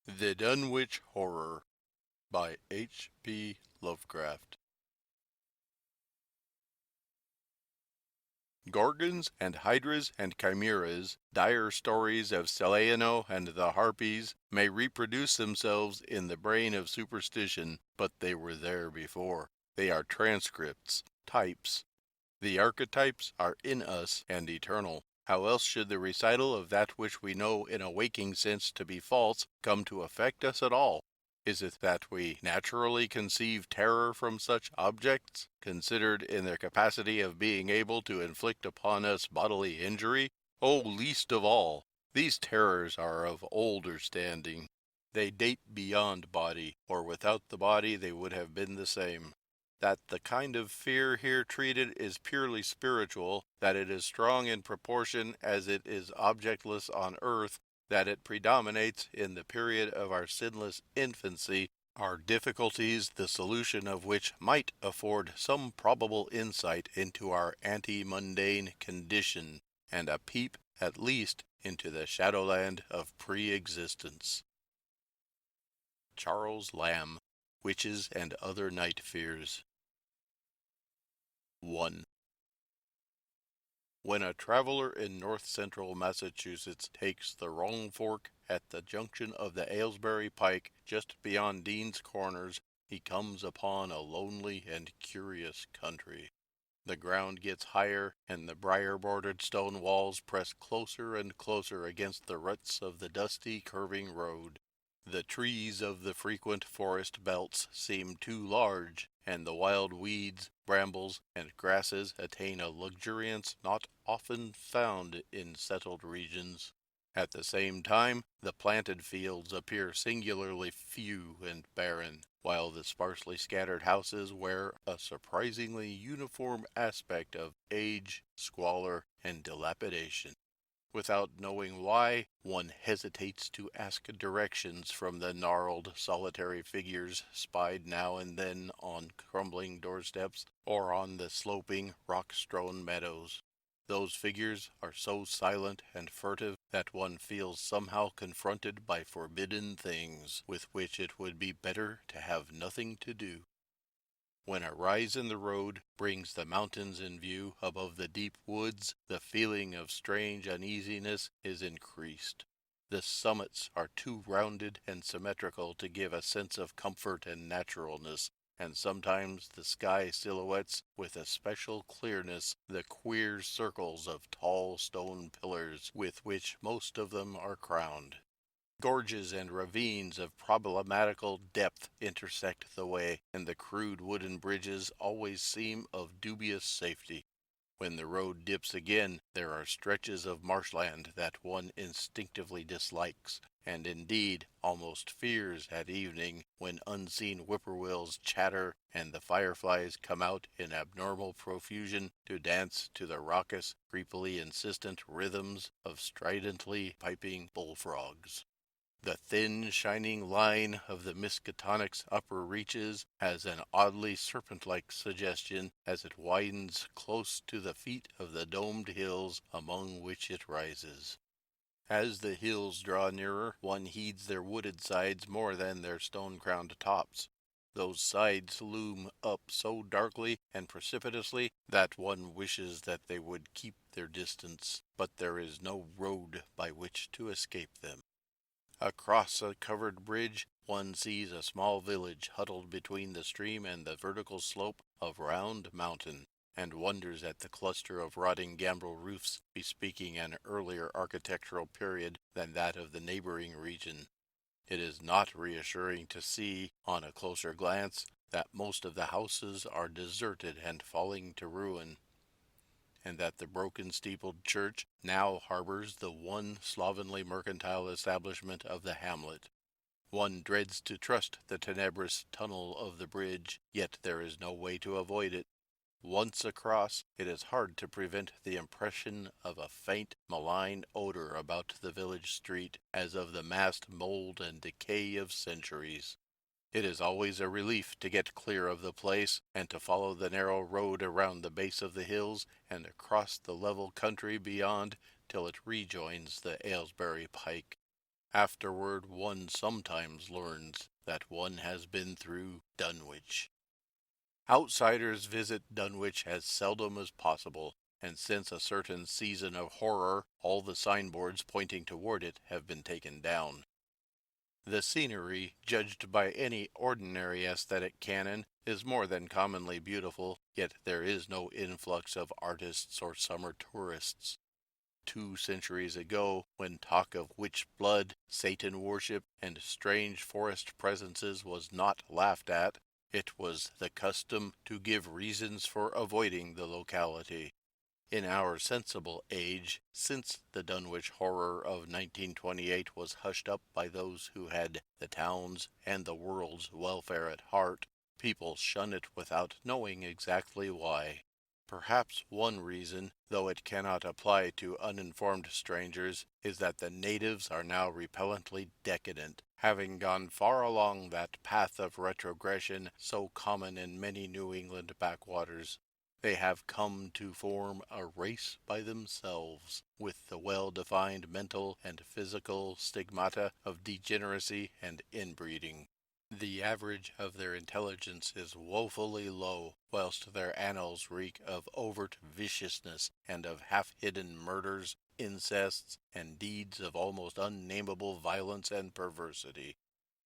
The Dunwich Horror by H.P. Lovecraft. Gorgons and hydras and chimeras, dire stories of Celaeno and the Harpies, may reproduce themselves in the brain of superstition, but they were there before. They are transcripts, types. The archetypes are in us and eternal. How else should the recital of that which we know in a waking sense to be false come to affect us at all? Is it that we naturally conceive terror from such objects, considered in their capacity of being able to inflict upon us bodily injury? Oh, least of all! These terrors are of older standing. They date beyond body, or without the body they would have been the same. That the kind of fear here treated is purely spiritual, that it is strong in proportion as it is objectless on earth, that it predominates in the period of our sinless infancy, are difficulties the solution of which might afford some probable insight into our ante-mundane condition, and a peep, at least, into the shadowland of pre-existence. Charles Lamb, Witches and Other Night Fears. 1. When a traveler in north-central Massachusetts takes the wrong fork at the junction of the Aylesbury Pike just beyond Dean's Corners, he comes upon a lonely and curious country. The ground gets higher, and the briar-bordered stone walls press closer and closer against the ruts of the dusty, curving road. The trees of the frequent forest belts seem too large, and the wild weeds, brambles, and grasses attain a luxuriance not often found in settled regions. At the same time, the planted fields appear singularly few and barren, while the sparsely scattered houses wear a surprisingly uniform aspect of age, squalor, and dilapidation. Without knowing why, one hesitates to ask directions from the gnarled, solitary figures spied now and then on crumbling doorsteps or on the sloping, rock-strewn meadows. Those figures are so silent and furtive that one feels somehow confronted by forbidden things with which it would be better to have nothing to do. When a rise in the road brings the mountains in view above the deep woods, the feeling of strange uneasiness is increased. The summits are too rounded and symmetrical to give a sense of comfort and naturalness, and sometimes the sky silhouettes with especial clearness the queer circles of tall stone pillars with which most of them are crowned. Gorges and ravines of problematical depth intersect the way, and the crude wooden bridges always seem of dubious safety. When the road dips again, there are stretches of marshland that one instinctively dislikes, and indeed almost fears at evening, when unseen whippoorwills chatter and the fireflies come out in abnormal profusion to dance to the raucous, creepily insistent rhythms of stridently piping bullfrogs. The thin, shining line of the Miskatonic's upper reaches has an oddly serpent-like suggestion as it widens close to the feet of the domed hills among which it rises. As the hills draw nearer, one heeds their wooded sides more than their stone-crowned tops. Those sides loom up so darkly and precipitously that one wishes that they would keep their distance, but there is no road by which to escape them. Across a covered bridge, one sees a small village huddled between the stream and the vertical slope of Round Mountain, and wonders at the cluster of rotting gambrel roofs bespeaking an earlier architectural period than that of the neighboring region. It is not reassuring to see, on a closer glance, that most of the houses are deserted and falling to ruin, and that the broken-steepled church now harbors the one slovenly mercantile establishment of the hamlet. One dreads to trust the tenebrous tunnel of the bridge, yet there is no way to avoid it. Once across, it is hard to prevent the impression of a faint, malign odor about the village street, as of the massed mold and decay of centuries. It is always a relief to get clear of the place, and to follow the narrow road around the base of the hills and across the level country beyond till it rejoins the Aylesbury Pike. Afterward one sometimes learns that one has been through Dunwich. Outsiders visit Dunwich as seldom as possible, and since a certain season of horror, all the signboards pointing toward it have been taken down. The scenery, judged by any ordinary aesthetic canon, is more than commonly beautiful, yet there is no influx of artists or summer tourists. 2 centuries ago, when talk of witch blood, Satan worship, and strange forest presences was not laughed at, it was the custom to give reasons for avoiding the locality. In our sensible age, since the Dunwich Horror of 1928 was hushed up by those who had the town's and the world's welfare at heart, people shun it without knowing exactly why. Perhaps one reason, though it cannot apply to uninformed strangers, is that the natives are now repellently decadent, having gone far along that path of retrogression so common in many New England backwaters. They have come to form a race by themselves, with the well-defined mental and physical stigmata of degeneracy and inbreeding. The average of their intelligence is woefully low, whilst their annals reek of overt viciousness and of half-hidden murders, incests, and deeds of almost unnameable violence and perversity.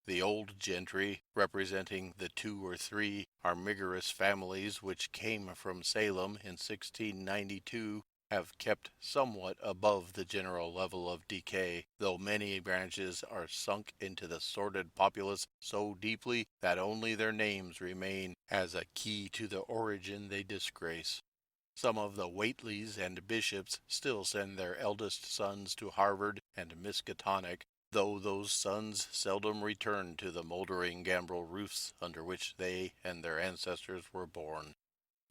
The old gentry, representing the 2 or 3 armigerous families which came from Salem in 1692, have kept somewhat above the general level of decay, though many branches are sunk into the sordid populace so deeply that only their names remain as a key to the origin they disgrace. Some of the Whateleys and Bishops still send their eldest sons to Harvard and Miskatonic, though those sons seldom return to the moldering gambrel roofs under which they and their ancestors were born.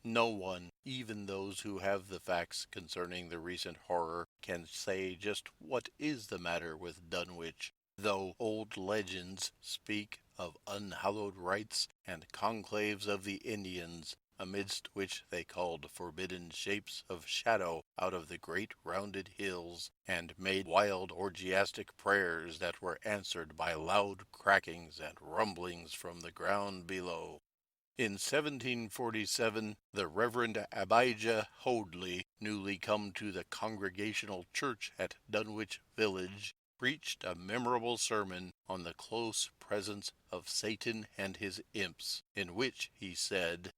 No one, even those who have the facts concerning the recent horror, can say just what is the matter with Dunwich, though old legends speak of unhallowed rites and conclaves of the Indians, amidst which they called forbidden shapes of shadow out of the great rounded hills, and made wild orgiastic prayers that were answered by loud crackings and rumblings from the ground below. In 1747, the Reverend Abijah Hoadley, newly come to the Congregational Church at Dunwich Village, preached a memorable sermon on the close presence of Satan and his imps, in which he said,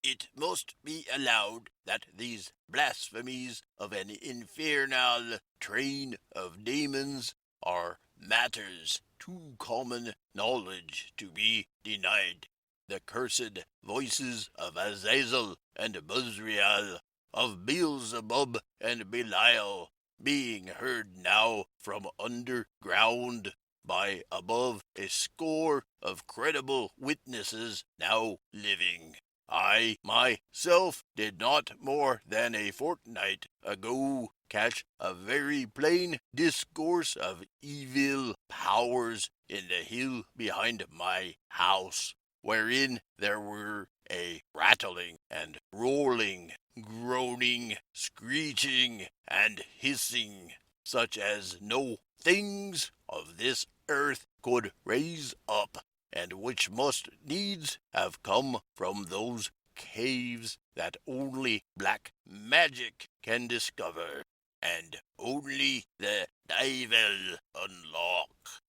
"It must be allowed that these blasphemies of an infernal train of demons are matters too common knowledge to be denied. The cursed voices of Azazel and Buzrael, of Beelzebub and Belial, being heard now from underground by above a score of credible witnesses now living. I myself did not more than a fortnight ago catch a very plain discourse of evil powers in the hill behind my house, wherein there were a rattling and rolling, groaning, screeching, and hissing, such as no things of this earth could raise up, and which must needs have come from those caves that only black magic can discover, and only the devil unlock."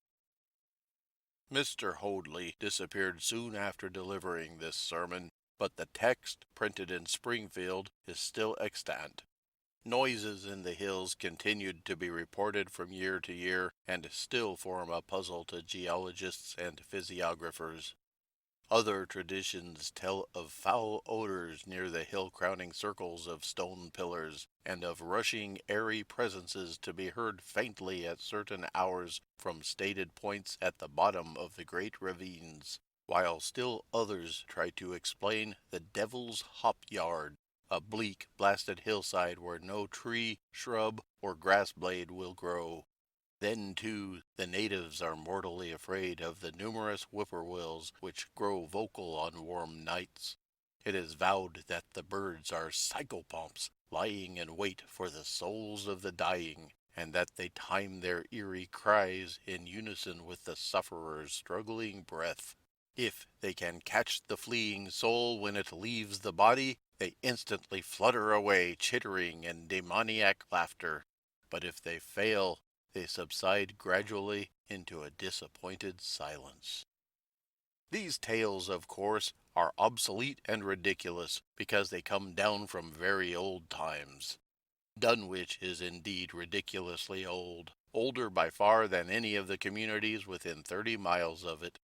Mr. Hoadley disappeared soon after delivering this sermon, but the text, printed in Springfield, is still extant. Noises in the hills continued to be reported from year to year, and still form a puzzle to geologists and physiographers. Other traditions tell of foul odors near the hill-crowning circles of stone pillars, and of rushing airy presences to be heard faintly at certain hours from stated points at the bottom of the great ravines, while still others try to explain the Devil's Hop Yard, a bleak, blasted hillside where no tree, shrub, or grass blade will grow. Then, too, the natives are mortally afraid of the numerous whippoorwills which grow vocal on warm nights. It is vowed that the birds are psychopomps, lying in wait for the souls of the dying, and that they time their eerie cries in unison with the sufferer's struggling breath. If they can catch the fleeing soul when it leaves the body, they instantly flutter away, chittering in demoniac laughter. But if they fail, they subside gradually into a disappointed silence. These tales, of course, are obsolete and ridiculous because they come down from very old times. Dunwich is indeed ridiculously old, older by far than any of the communities within 30 miles of it.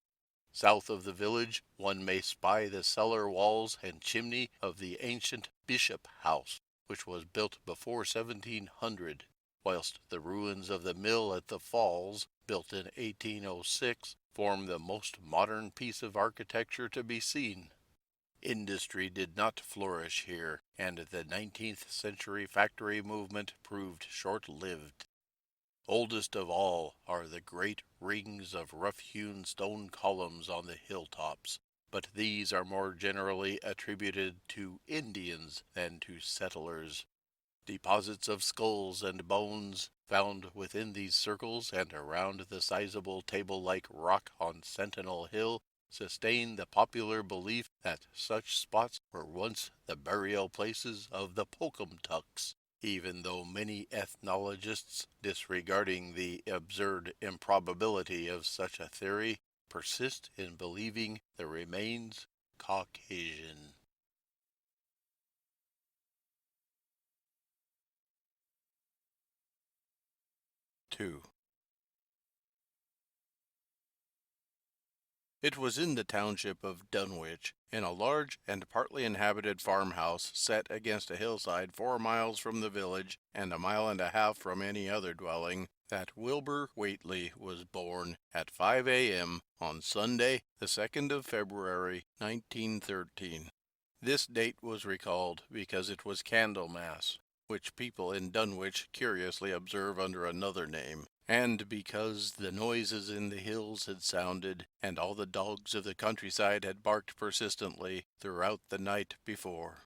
South of the village one may spy the cellar walls and chimney of the ancient Bishop House, which was built before 1700, whilst the ruins of the mill at the falls, built in 1806, form the most modern piece of architecture to be seen. Industry did not flourish here, and the 19th century factory movement proved short-lived. Oldest of all are the great rings of rough-hewn stone columns on the hilltops, but these are more generally attributed to Indians than to settlers. Deposits of skulls and bones, found within these circles and around the sizable table-like rock on Sentinel Hill, sustain the popular belief that such spots were once the burial places of the Pocumtucks, even though many ethnologists, disregarding the absurd improbability of such a theory, persist in believing the remains Caucasian. 2. It was in the township of Dunwich, in a large and partly inhabited farmhouse set against a hillside 4 miles from the village and a mile and a half from any other dwelling, that Wilbur Whately was born at 5 a.m. on Sunday, the 2nd of February, 1913. This date was recalled because it was Candlemas, which people in Dunwich curiously observe under another name, and because the noises in the hills had sounded, and all the dogs of the countryside had barked persistently throughout the night before.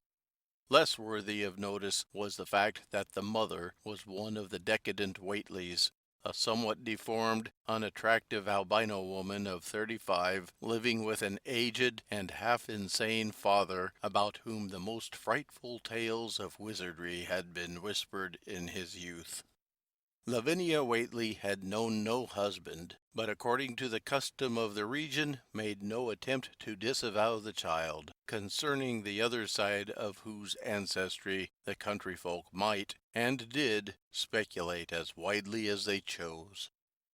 Less worthy of notice was the fact that the mother was one of the decadent Whateleys, a somewhat deformed, unattractive albino woman of 35, living with an aged and half-insane father about whom the most frightful tales of wizardry had been whispered in his youth. Lavinia Whately had known no husband, but according to the custom of the region made no attempt to disavow the child, concerning the other side of whose ancestry the country folk might, and did, speculate as widely as they chose.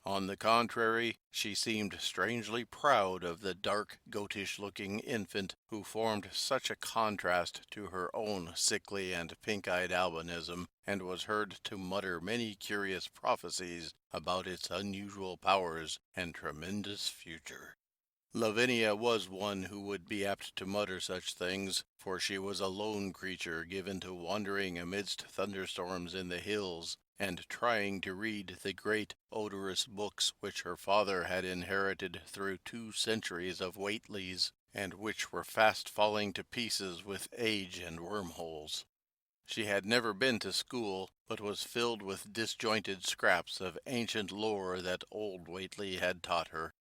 On the contrary, she seemed strangely proud of the dark, goatish-looking infant who formed such a contrast to her own sickly and pink-eyed albinism, and was heard to mutter many curious prophecies about its unusual powers and tremendous future. Lavinia was one who would be apt to mutter such things, for she was a lone creature given to wandering amidst thunderstorms in the hills, and trying to read the great odorous books which her father had inherited through 2 centuries of Whateleys, and which were fast falling to pieces with age and wormholes. She had never been to school, but was filled with disjointed scraps of ancient lore that old Whately had taught her.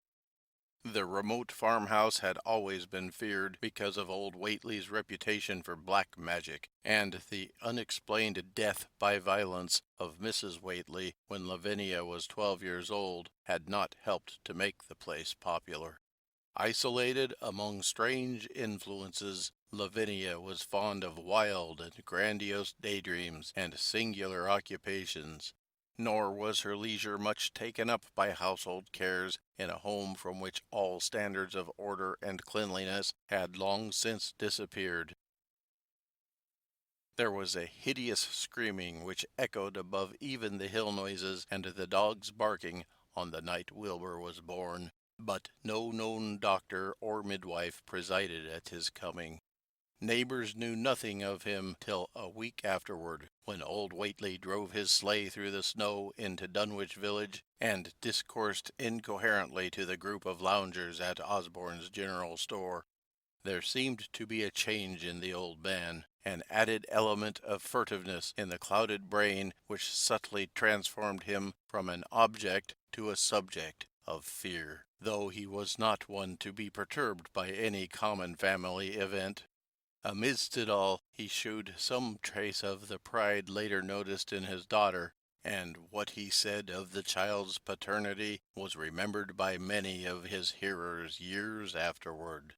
The remote farmhouse had always been feared because of old Whately's reputation for black magic, and the unexplained death by violence of Mrs. Whately when Lavinia was 12 years old had not helped to make the place popular. Isolated among strange influences, Lavinia was fond of wild and grandiose daydreams and singular occupations. Nor was her leisure much taken up by household cares in a home from which all standards of order and cleanliness had long since disappeared. There was a hideous screaming which echoed above even the hill noises and the dogs barking on the night Wilbur was born, but no known doctor or midwife presided at his coming. Neighbors knew nothing of him till a week afterward, when old Whately drove his sleigh through the snow into Dunwich village, and discoursed incoherently to the group of loungers at Osborne's general store. There seemed to be a change in the old man, an added element of furtiveness in the clouded brain which subtly transformed him from an object to a subject of fear, though he was not one to be perturbed by any common family event. Amidst it all, he shewed some trace of the pride later noticed in his daughter, and what he said of the child's paternity was remembered by many of his hearers years afterward.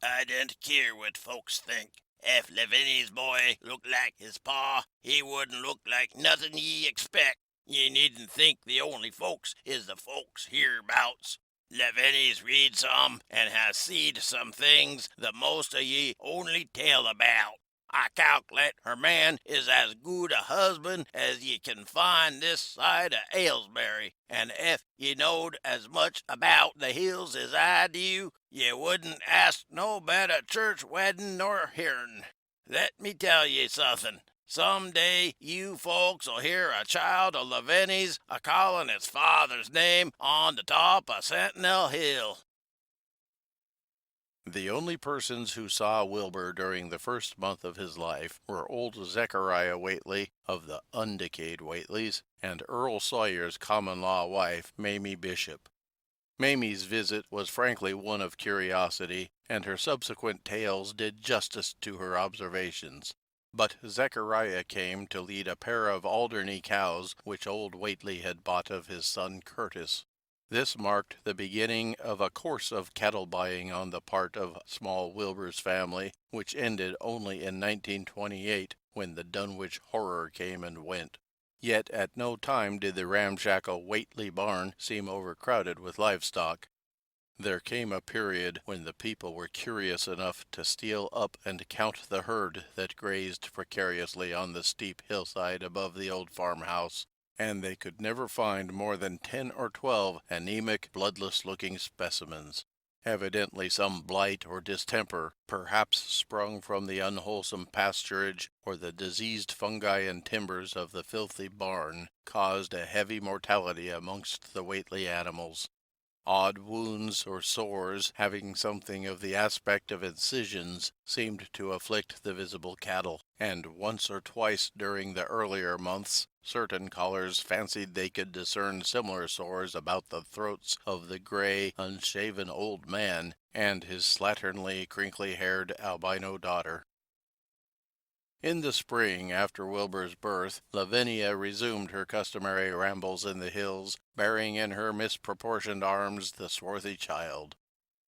I don't care what folks think. If Lavinia's boy looked like his pa, he wouldn't look like nothing ye expect. Ye needn't think the only folks is the folks hereabouts. Lavinia's read some and has seed some things the most of ye only tell about. I calculate her man is as good a husband as ye can find this side of Aylesbury, and if ye knowed as much about the hills as I do, ye wouldn't ask no better church wedding nor her'n. Let me tell ye something. Some day you folks'll hear a child of Lavinia's a callin' its father's name on the top of Sentinel Hill. The only persons who saw Wilbur during the first month of his life were old Zechariah Whately of the undecayed Whateleys and Earl Sawyer's common-law wife, Mamie Bishop. Mamie's visit was frankly one of curiosity, and her subsequent tales did justice to her observations. But Zechariah came to lead a pair of Alderney cows which old Whately had bought of his son Curtis. This marked the beginning of a course of cattle buying on the part of small Wilbur's family, which ended only in 1928, when the Dunwich Horror came and went. Yet at no time did the ramshackle Whately barn seem overcrowded with livestock. There came a period when the people were curious enough to steal up and count the herd that grazed precariously on the steep hillside above the old farmhouse, and they could never find more than 10 or 12 anemic, bloodless-looking specimens. Evidently some blight or distemper, perhaps sprung from the unwholesome pasturage or the diseased fungi and timbers of the filthy barn, caused a heavy mortality amongst the Whately animals. Odd wounds or sores, having something of the aspect of incisions, seemed to afflict the visible cattle, and once or twice during the earlier months certain callers fancied they could discern similar sores about the throats of the gray, unshaven old man and his slatternly, crinkly-haired albino daughter. In the spring, after Wilbur's birth, Lavinia resumed her customary rambles in the hills, bearing in her misproportioned arms the swarthy child.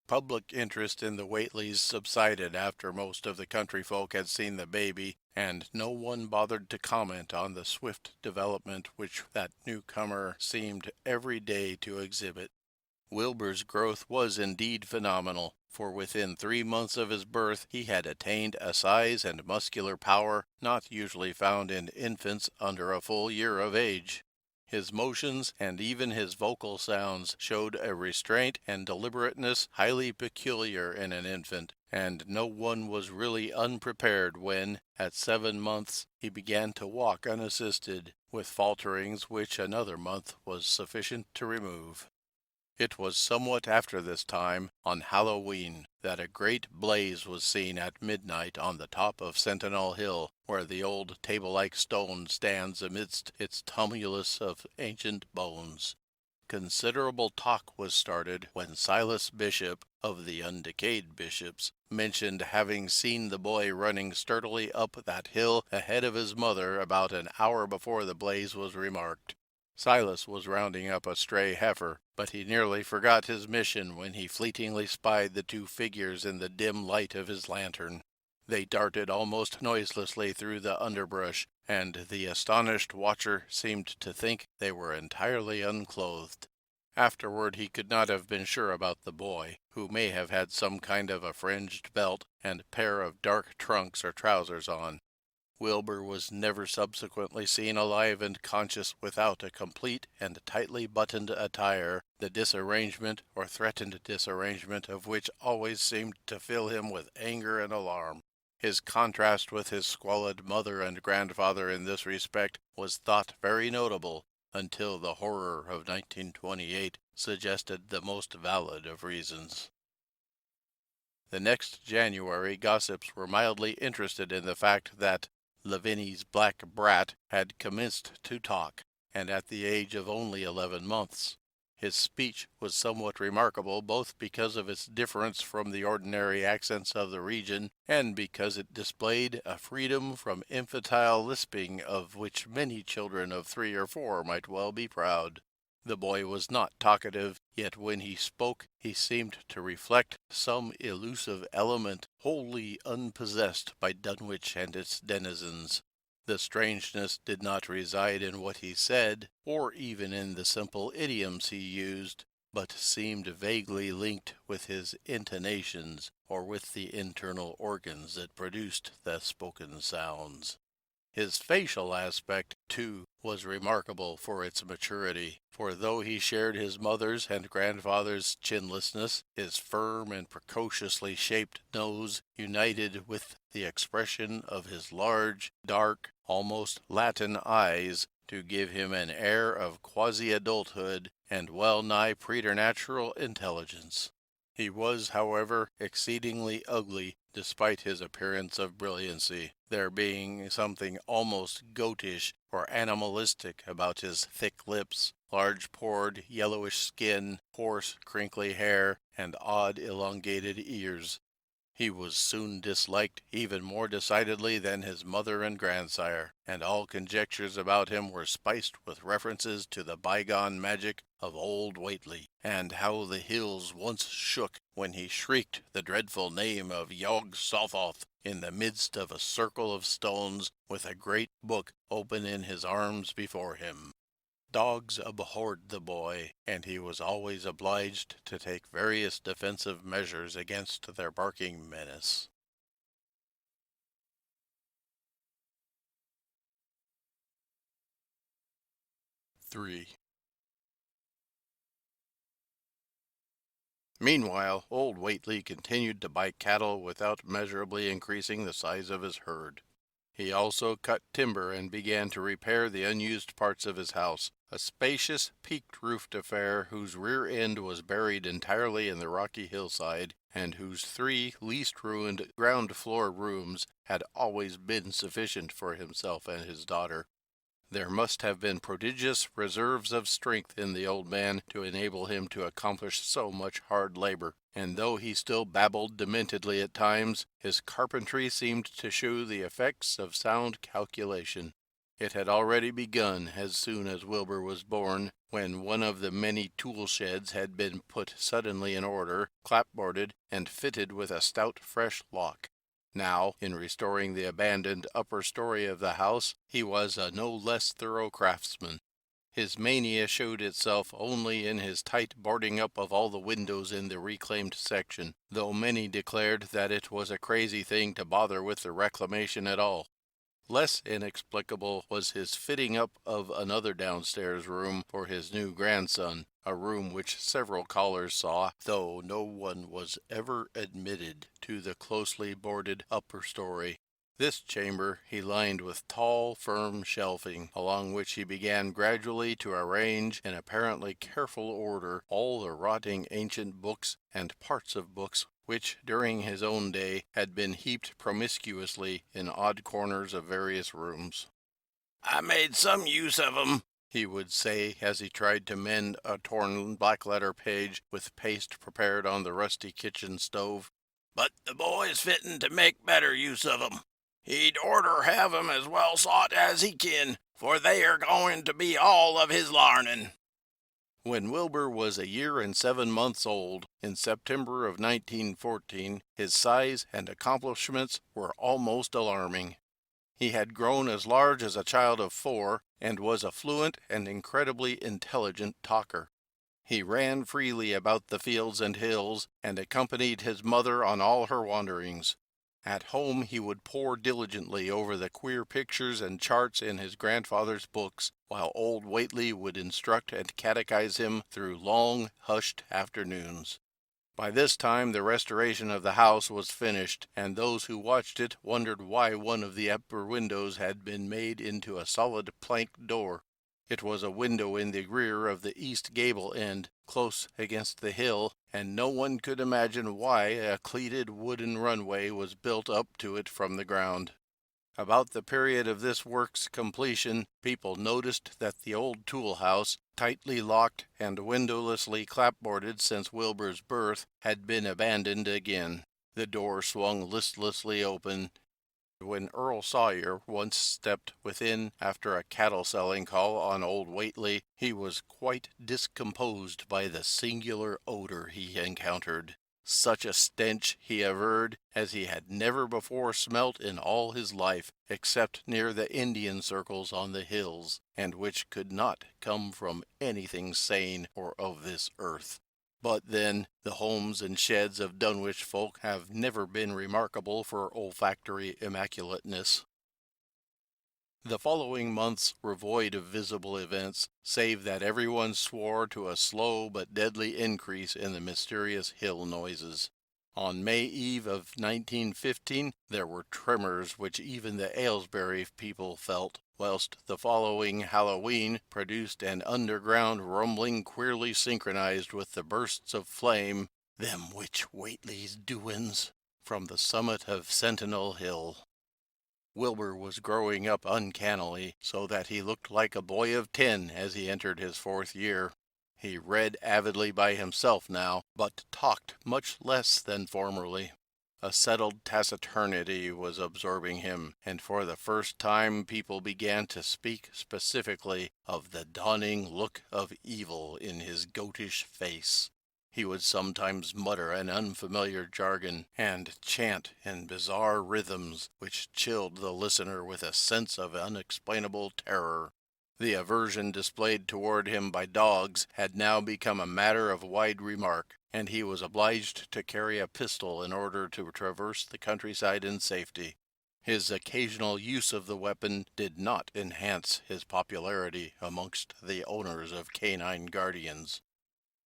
Public interest in the Whateleys subsided after most of the country folk had seen the baby, and no one bothered to comment on the swift development which that newcomer seemed every day to exhibit. Wilbur's growth was indeed phenomenal, for within 3 months of his birth he had attained a size and muscular power not usually found in infants under a full year of age. His motions and even his vocal sounds showed a restraint and deliberateness highly peculiar in an infant, and no one was really unprepared when, at 7 months, he began to walk unassisted, with falterings which another month was sufficient to remove. It was somewhat after this time, on Halloween, that a great blaze was seen at midnight on the top of Sentinel Hill, where the old table-like stone stands amidst its tumulus of ancient bones. Considerable talk was started when Silas Bishop, of the undecayed bishops, mentioned having seen the boy running sturdily up that hill ahead of his mother about an hour before the blaze was remarked. Silas was rounding up a stray heifer, but he nearly forgot his mission when he fleetingly spied the 2 figures in the dim light of his lantern. They darted almost noiselessly through the underbrush, and the astonished watcher seemed to think they were entirely unclothed. Afterward he could not have been sure about the boy, who may have had some kind of a fringed belt and pair of dark trunks or trousers on. Wilbur was never subsequently seen alive and conscious without a complete and tightly buttoned attire, the disarrangement or threatened disarrangement of which always seemed to fill him with anger and alarm. His contrast with his squalid mother and grandfather in this respect was thought very notable, until the horror of 1928 suggested the most valid of reasons. The next January, gossips were mildly interested in the fact that Lavinia's black brat had commenced to talk, and at the age of only 11 months. His speech was somewhat remarkable, both because of its difference from the ordinary accents of the region, and because it displayed a freedom from infantile lisping of which many children of 3 or 4 might well be proud. The boy was not talkative, yet when he spoke he seemed to reflect some elusive element wholly unpossessed by Dunwich and its denizens. The strangeness did not reside in what he said, or even in the simple idioms he used, but seemed vaguely linked with his intonations, or with the internal organs that produced the spoken sounds. His facial aspect, too, was remarkable for its maturity, for though he shared his mother's and grandfather's chinlessness, his firm and precociously shaped nose united with the expression of his large, dark, almost Latin eyes to give him an air of quasi-adulthood and well-nigh preternatural intelligence. He was, however, exceedingly ugly, despite his appearance of brilliancy, there being something almost goatish or animalistic about his thick lips, large-pored, yellowish skin, coarse, crinkly hair, and odd, elongated ears. He was soon disliked even more decidedly than his mother and grandsire, and all conjectures about him were spiced with references to the bygone magic of old Whately, and how the hills once shook when he shrieked the dreadful name of Yog Sothoth in the midst of a circle of stones with a great book open in his arms before him. Dogs abhorred the boy, and he was always obliged to take various defensive measures against their barking menace. 3. Meanwhile, old Whately continued to buy cattle without measurably increasing the size of his herd. He also cut timber and began to repair the unused parts of his house, a spacious, peaked-roofed affair whose rear end was buried entirely in the rocky hillside, and whose 3 least-ruined ground-floor rooms had always been sufficient for himself and his daughter. There must have been prodigious reserves of strength in the old man to enable him to accomplish so much hard labor, and though he still babbled dementedly at times, his carpentry seemed to shew the effects of sound calculation. It had already begun as soon as Wilbur was born, when one of the many tool sheds had been put suddenly in order, clapboarded, and fitted with a stout fresh lock. Now, in restoring the abandoned upper story of the house, he was a no less thorough craftsman. His mania showed itself only in his tight boarding up of all the windows in the reclaimed section, though many declared that it was a crazy thing to bother with the reclamation at all. Less inexplicable was his fitting up of another downstairs room for his new grandson, a room which several callers saw, though no one was ever admitted to the closely boarded upper story. This chamber he lined with tall, firm shelving, along which he began gradually to arrange in apparently careful order all the rotting ancient books and parts of books which, during his own day, had been heaped promiscuously in odd corners of various rooms. "I made some use of 'em," he would say as he tried to mend a torn black-letter page with paste prepared on the rusty kitchen stove. "but the boy's fitting to make better use of 'em. He'd orter have 'em as well sought as he kin, for they are going to be all of his larnin'." When Wilbur was a year and 7 months old, in September of 1914, his size and accomplishments were almost alarming. He had grown as large as a child of 4, and was a fluent and incredibly intelligent talker. He ran freely about the fields and hills, and accompanied his mother on all her wanderings. At home he would pore diligently over the queer pictures and charts in his grandfather's books, while old Whately would instruct and catechize him through long, hushed afternoons. By this time the restoration of the house was finished, and those who watched it wondered why one of the upper windows had been made into a solid plank door. It was a window in the rear of the east gable end, close against the hill, and no one could imagine why a cleated wooden runway was built up to it from the ground. About the period of this work's completion, people noticed that the old tool house, tightly locked and windowlessly clapboarded since Wilbur's birth, had been abandoned again. The door swung listlessly open. When Earl Sawyer once stepped within after a cattle-selling call on old Whately, he was quite discomposed by the singular odor he encountered. Such a stench, he averred, as he had never before smelt in all his life, except near the Indian circles on the hills, and which could not come from anything sane or of this earth. But then, the homes and sheds of Dunwich folk have never been remarkable for olfactory immaculateness. The following months were void of visible events, save that everyone swore to a slow but deadly increase in the mysterious hill noises. On May Eve of 1915 there were tremors which even the Aylesbury people felt, whilst the following Halloween produced an underground rumbling queerly synchronized with the bursts of flame, "them which Whately's doin's," from the summit of Sentinel Hill. Wilbur was growing up uncannily, so that he looked like a boy of 10 as he entered his 4th year. He read avidly by himself now, but talked much less than formerly. A settled taciturnity was absorbing him, and for the first time people began to speak specifically of the dawning look of evil in his goatish face. He would sometimes mutter an unfamiliar jargon, and chant in bizarre rhythms which chilled the listener with a sense of unexplainable terror. The aversion displayed toward him by dogs had now become a matter of wide remark, and he was obliged to carry a pistol in order to traverse the countryside in safety. His occasional use of the weapon did not enhance his popularity amongst the owners of canine guardians.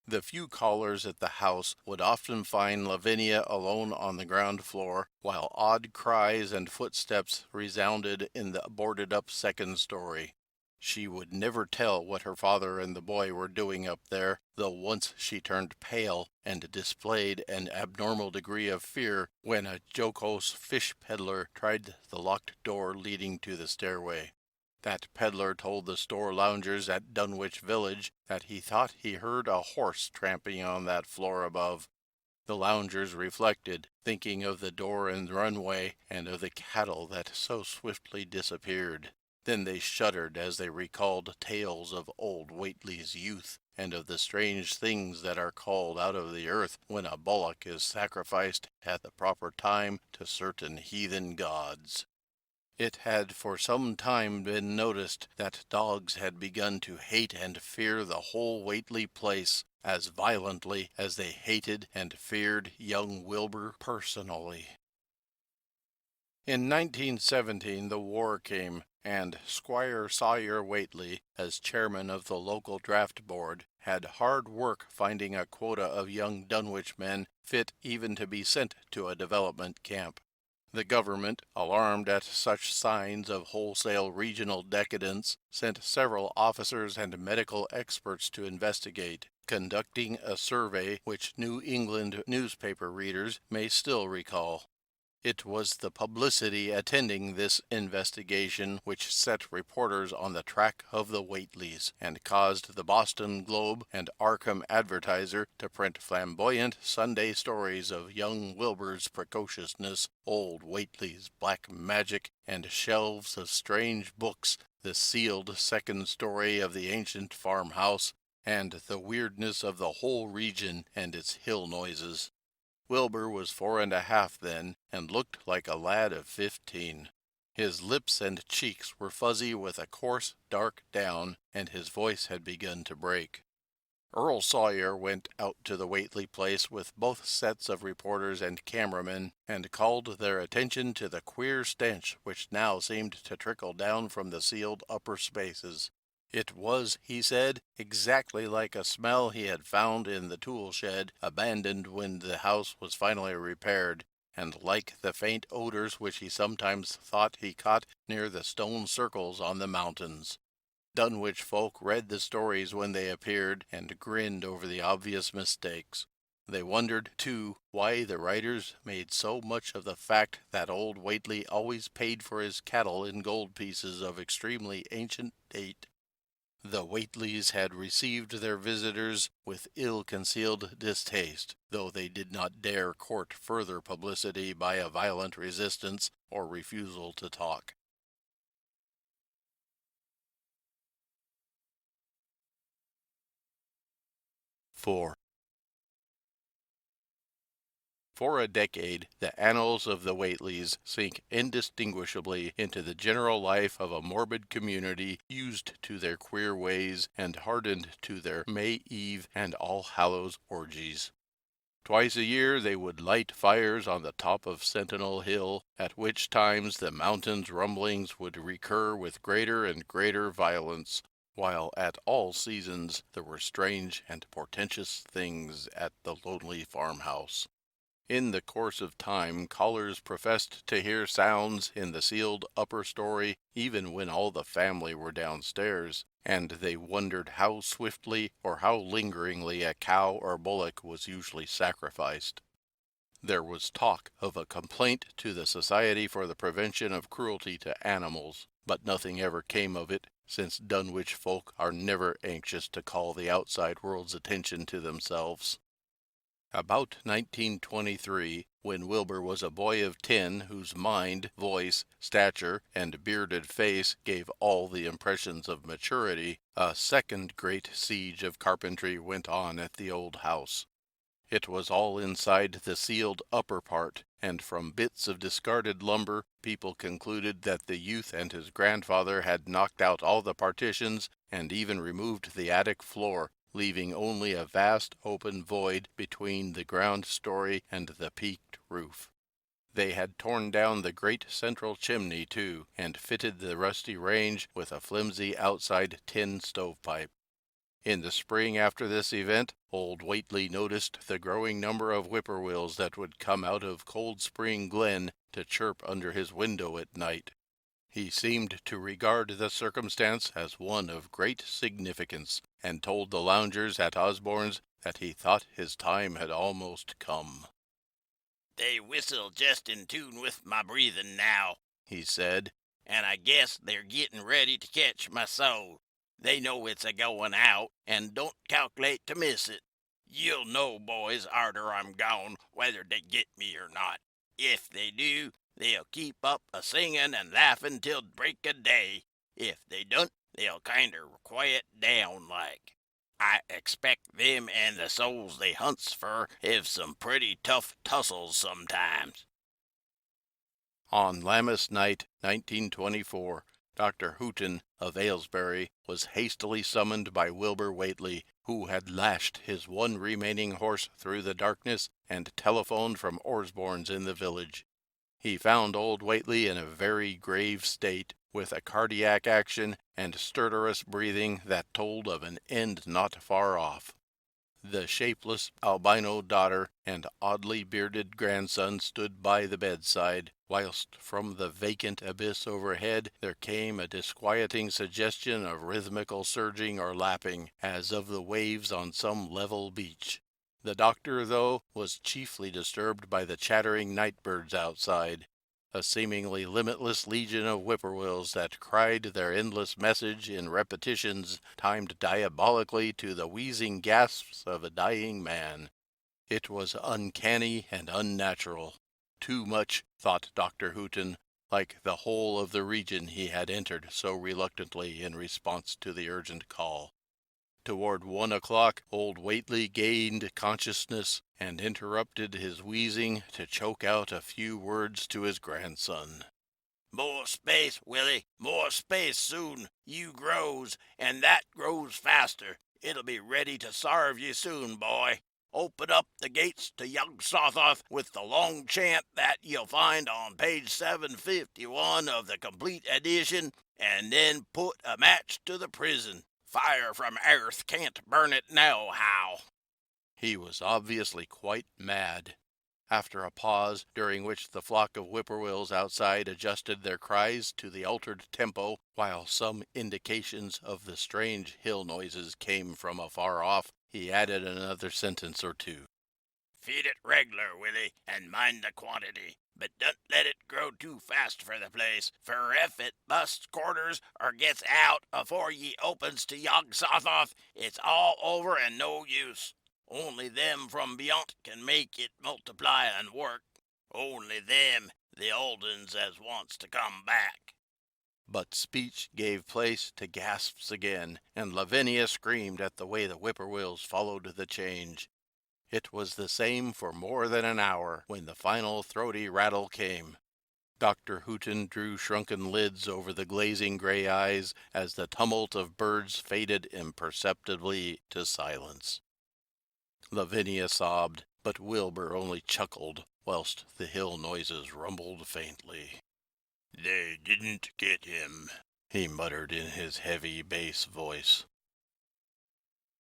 The few callers at the house would often find Lavinia alone on the ground floor, while odd cries and footsteps resounded in the boarded-up second story. She would never tell what her father and the boy were doing up there, though once she turned pale and displayed an abnormal degree of fear when a jocose fish peddler tried the locked door leading to the stairway. That peddler told the store loungers at Dunwich Village that he thought he heard a horse tramping on that floor above. The loungers reflected, thinking of the door and runway, and of the cattle that so swiftly disappeared. Then they shuddered as they recalled tales of old Whately's youth, and of the strange things that are called out of the earth when a bullock is sacrificed at the proper time to certain heathen gods. It had for some time been noticed that dogs had begun to hate and fear the whole Whately place as violently as they hated and feared young Wilbur personally. In 1917 the war came, and Squire Sawyer Whately, as chairman of the local draft board, had hard work finding a quota of young Dunwich men fit even to be sent to a development camp. The government, alarmed at such signs of wholesale regional decadence, sent several officers and medical experts to investigate, conducting a survey which New England newspaper readers may still recall. It was the publicity attending this investigation which set reporters on the track of the Whateleys, and caused the Boston Globe and Arkham Advertiser to print flamboyant Sunday stories of young Wilbur's precociousness, old Whately's black magic, and shelves of strange books, the sealed second story of the ancient farmhouse, and the weirdness of the whole region and its hill noises. Wilbur was 4½ then, and looked like a lad of 15. His lips and cheeks were fuzzy with a coarse, dark down, and his voice had begun to break. Earl Sawyer went out to the Whately place with both sets of reporters and cameramen, and called their attention to the queer stench which now seemed to trickle down from the sealed upper spaces. It was, he said, exactly like a smell he had found in the tool shed, abandoned when the house was finally repaired, and like the faint odors which he sometimes thought he caught near the stone circles on the mountains. Dunwich folk read the stories when they appeared and grinned over the obvious mistakes. They wondered, too, why the writers made so much of the fact that old Whately always paid for his cattle in gold pieces of extremely ancient date. The Whateleys had received their visitors with ill-concealed distaste, though they did not dare court further publicity by a violent resistance or refusal to talk. For a decade, the annals of the Whateleys sink indistinguishably into the general life of a morbid community used to their queer ways and hardened to their May Eve and All Hallows orgies. Twice a year they would light fires on the top of Sentinel Hill, at which times the mountain's rumblings would recur with greater and greater violence, while at all seasons there were strange and portentous things at the lonely farmhouse. In the course of time, callers professed to hear sounds in the sealed upper story, even when all the family were downstairs, and they wondered how swiftly or how lingeringly a cow or bullock was usually sacrificed. There was talk of a complaint to the Society for the Prevention of Cruelty to Animals, but nothing ever came of it, since Dunwich folk are never anxious to call the outside world's attention to themselves. About 1923, when Wilbur was a boy of 10 whose mind, voice, stature, and bearded face gave all the impressions of maturity, a second great siege of carpentry went on at the old house. It was all inside the sealed upper part, and from bits of discarded lumber people concluded that the youth and his grandfather had knocked out all the partitions and even removed the attic floor, leaving only a vast open void between the ground story and the peaked roof. They had torn down the great central chimney, too, and fitted the rusty range with a flimsy outside tin stovepipe. In the spring after this event, old Whately noticed the growing number of whippoorwills that would come out of Cold Spring Glen to chirp under his window at night. He seemed to regard the circumstance as one of great significance, and told the loungers at Osborne's that he thought his time had almost come. "They whistle just in tune with my breathing now," he said, "and I guess they're getting ready to catch my soul. They know it's a-going out, and don't calculate to miss it. You'll know, boys, arter I'm gone, whether they get me or not. If they do, they'll keep up a-singin' and laughin' till break o' day. If they don't, they'll kinder quiet down like. I expect them and the souls they hunts for hev some pretty tough tussles sometimes." On Lammas night, 1924, Dr. Hooton of Aylesbury was hastily summoned by Wilbur Whately, who had lashed his one remaining horse through the darkness and telephoned from Osborne's in the village. He found old Whately in a very grave state, with a cardiac action and stertorous breathing that told of an end not far off. The shapeless albino daughter and oddly bearded grandson stood by the bedside, whilst from the vacant abyss overhead there came a disquieting suggestion of rhythmical surging or lapping, as of the waves on some level beach. The doctor, though, was chiefly disturbed by the chattering night-birds outside, a seemingly limitless legion of whippoorwills that cried their endless message in repetitions timed diabolically to the wheezing gasps of a dying man. It was uncanny and unnatural. Too much, thought Dr. Hooton, like the whole of the region he had entered so reluctantly in response to the urgent call. Toward 1 o'clock, old Whately gained consciousness and interrupted his wheezing to choke out a few words to his grandson. "More space, Willie, more space soon. You grows, and that grows faster. It'll be ready to sarve you soon, boy. Open up the gates to young Sothoth with the long chant that you'll find on page 751 of the complete edition, and then put a match to the prison. Fire from earth can't burn it now, how?" He was obviously quite mad. After a pause, during which the flock of whippoorwills outside adjusted their cries to the altered tempo, while some indications of the strange hill noises came from afar off, he added another sentence or two. Feed it reg'lar, Willie, and mind the quantity. But don't let it grow too fast for the place, for if it busts quarters or gets out afore ye opens to Yog-Sothoth, it's all over and no use. Only them from beyont can make it multiply and work. Only them, the old uns as wants to come back. But speech gave place to gasps again, and Lavinia screamed at the way the whippoorwills followed the change. It was the same for more than an hour when the final throaty rattle came. Dr. Hooton drew shrunken lids over the glazing gray eyes as the tumult of birds faded imperceptibly to silence. Lavinia sobbed, but Wilbur only chuckled, whilst the hill noises rumbled faintly. "They didn't get him," he muttered in his heavy bass voice.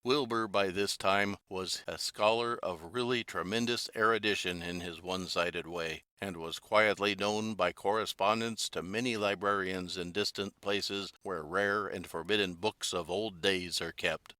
Wilbur by this time was a scholar of really tremendous erudition in his one-sided way, and was quietly known by correspondence to many librarians in distant places where rare and forbidden books of old days are kept.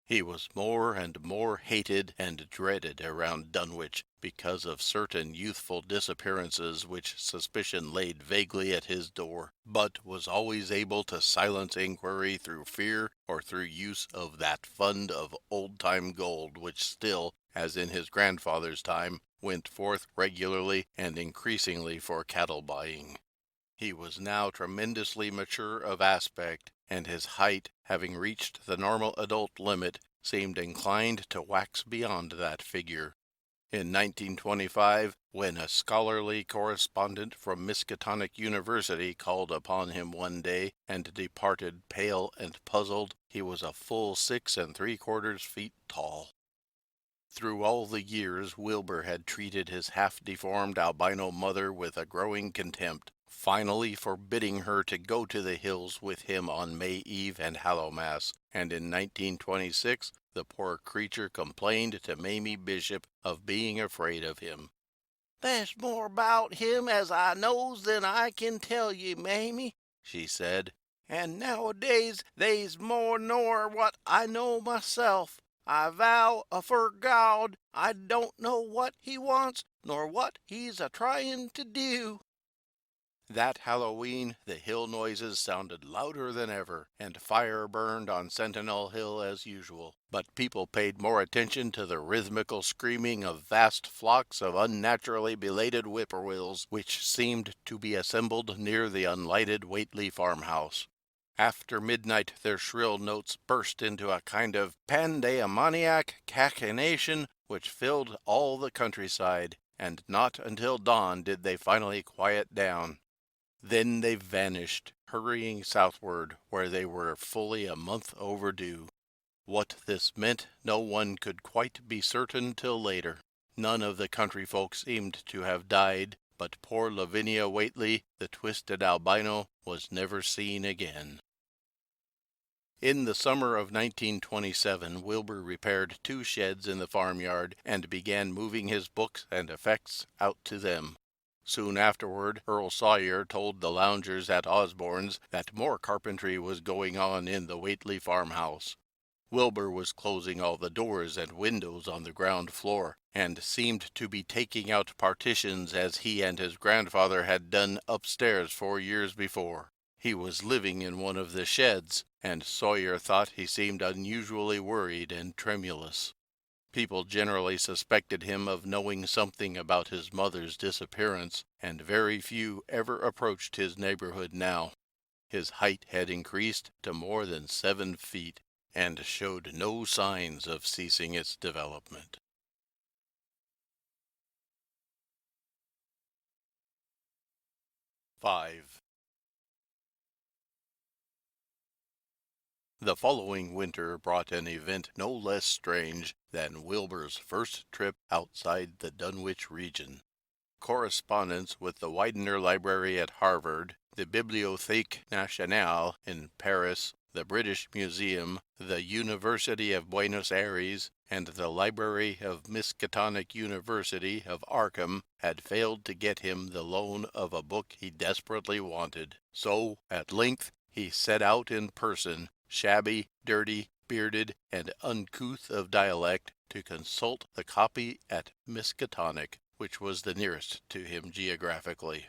He was more and more hated and dreaded around Dunwich because of certain youthful disappearances which suspicion laid vaguely at his door, but was always able to silence inquiry through fear or through use of that fund of old-time gold which still, as in his grandfather's time, went forth regularly and increasingly for cattle buying. He was now tremendously mature of aspect, and his height, having reached the normal adult limit, seemed inclined to wax beyond that figure. In 1925, when a scholarly correspondent from Miskatonic University called upon him one day and departed pale and puzzled, he was a full 6 3/4 feet tall. Through all the years Wilbur had treated his half-deformed albino mother with a growing contempt, finally forbidding her to go to the hills with him on May Eve and Hallowmass, and in 1926 the poor creature complained to Mamie Bishop of being afraid of him. "There's more about him as I knows than I can tell ye, Mamie," she said, "and nowadays they's more nor what I know myself. I vow afore God I don't know what he wants nor what he's a-tryin' to do." That Halloween the hill noises sounded louder than ever, and fire burned on Sentinel Hill as usual, but people paid more attention to the rhythmical screaming of vast flocks of unnaturally belated whippoorwills which seemed to be assembled near the unlighted Whately farmhouse. After midnight their shrill notes burst into a kind of pandemoniac cachinnation which filled all the countryside, and not until dawn did they finally quiet down. Then they vanished, hurrying southward, where they were fully a month overdue. What this meant no one could quite be certain till later. None of the country folk seemed to have died, but poor Lavinia Whately, the twisted albino, was never seen again. In the summer of 1927, Wilbur repaired 2 sheds in the farmyard and began moving his books and effects out to them. Soon afterward, Earl Sawyer told the loungers at Osborne's that more carpentry was going on in the Whately farmhouse. Wilbur was closing all the doors and windows on the ground floor, and seemed to be taking out partitions as he and his grandfather had done upstairs 4 years before. He was living in one of the sheds, and Sawyer thought he seemed unusually worried and tremulous. People generally suspected him of knowing something about his mother's disappearance, and very few ever approached his neighborhood now. His height had increased to more than 7 feet, and showed no signs of ceasing its development. "5. The following winter brought an event no less strange than Wilbur's first trip outside the Dunwich region. Correspondence with the Widener Library at Harvard, the Bibliothèque Nationale in Paris, the British Museum, the University of Buenos Aires, and the library of Miskatonic University of Arkham had failed to get him the loan of a book he desperately wanted. So, at length, he set out in person, shabby, dirty, bearded, and uncouth of dialect, to consult the copy at Miskatonic, which was the nearest to him geographically.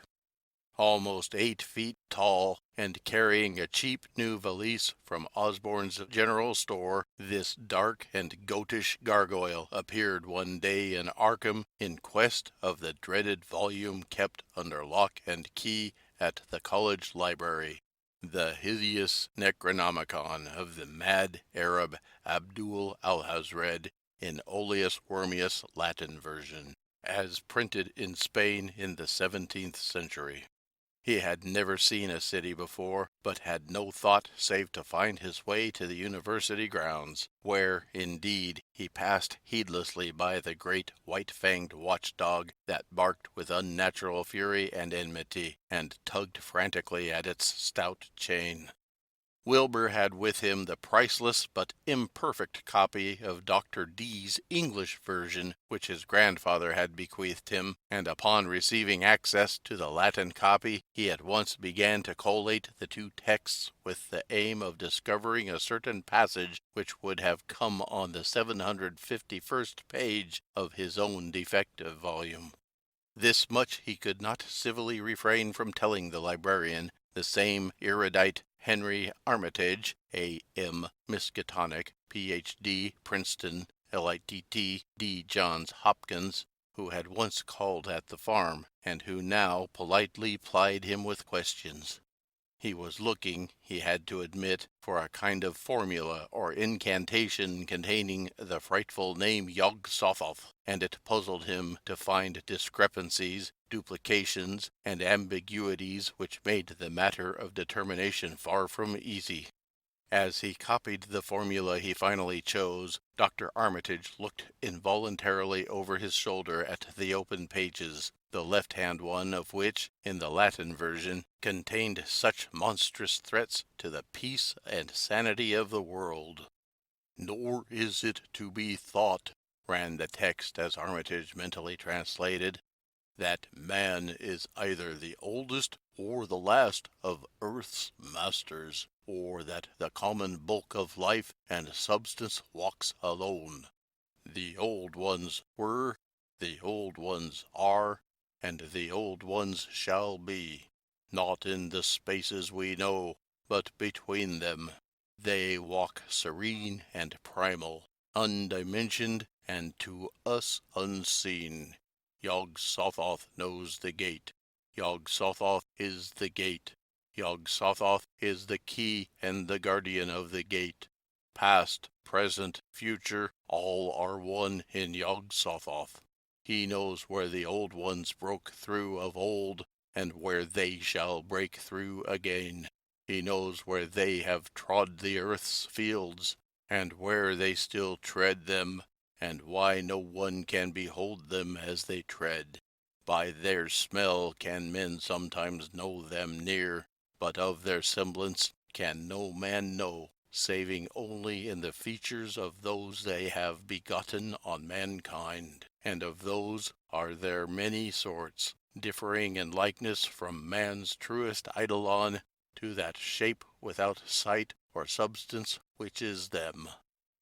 Almost 8 feet tall, and carrying a cheap new valise from Osborne's general store, this dark and goatish gargoyle appeared one day in Arkham in quest of the dreaded volume kept under lock and key at the college library, the hideous Necronomicon of the mad Arab Abdul Alhazred in Oleus Wormius Latin version, as printed in Spain in the 17th century. He had never seen a city before, but had no thought save to find his way to the university grounds, where, indeed, he passed heedlessly by the great white-fanged watchdog that barked with unnatural fury and enmity, and tugged frantically at its stout chain. Wilbur had with him the priceless but imperfect copy of Dr. Dee's English version, which his grandfather had bequeathed him, and upon receiving access to the Latin copy, he at once began to collate the two texts with the aim of discovering a certain passage which would have come on the 751st page of his own defective volume. This much he could not civilly refrain from telling the librarian, the same erudite Henry Armitage, A.M. Miskatonic, Ph.D., Princeton, Litt. D. Johns Hopkins, who had once called at the farm, and who now politely plied him with questions. He was looking, he had to admit, for a kind of formula or incantation containing the frightful name Yog-Sothoth, and it puzzled him to find discrepancies, duplications, and ambiguities which made the matter of determination far from easy. As he copied the formula he finally chose, Dr. Armitage looked involuntarily over his shoulder at the open pages, the left-hand one of which, in the Latin version, contained such monstrous threats to the peace and sanity of the world. "Nor is it to be thought," ran the text as Armitage mentally translated, "that man is either the oldest or the last of earth's masters, or that the common bulk of life and substance walks alone. The old ones were, the old ones are, and the old ones shall be, not in the spaces we know, but between them. They walk serene and primal, undimensioned and to us unseen. Yog-Sothoth knows the gate. Yog-Sothoth is the gate. Yog-Sothoth is the key and the guardian of the gate. Past, present, future, all are one in Yog-Sothoth. He knows where the old ones broke through of old, and where they shall break through again. He knows where they have trod the earth's fields, and where they still tread them, and why no one can behold them as they tread. By their smell can men sometimes know them near, but of their semblance can no man know, saving only in the features of those they have begotten on mankind. And of those are there many sorts, differing in likeness from man's truest eidolon to that shape without sight or substance which is them.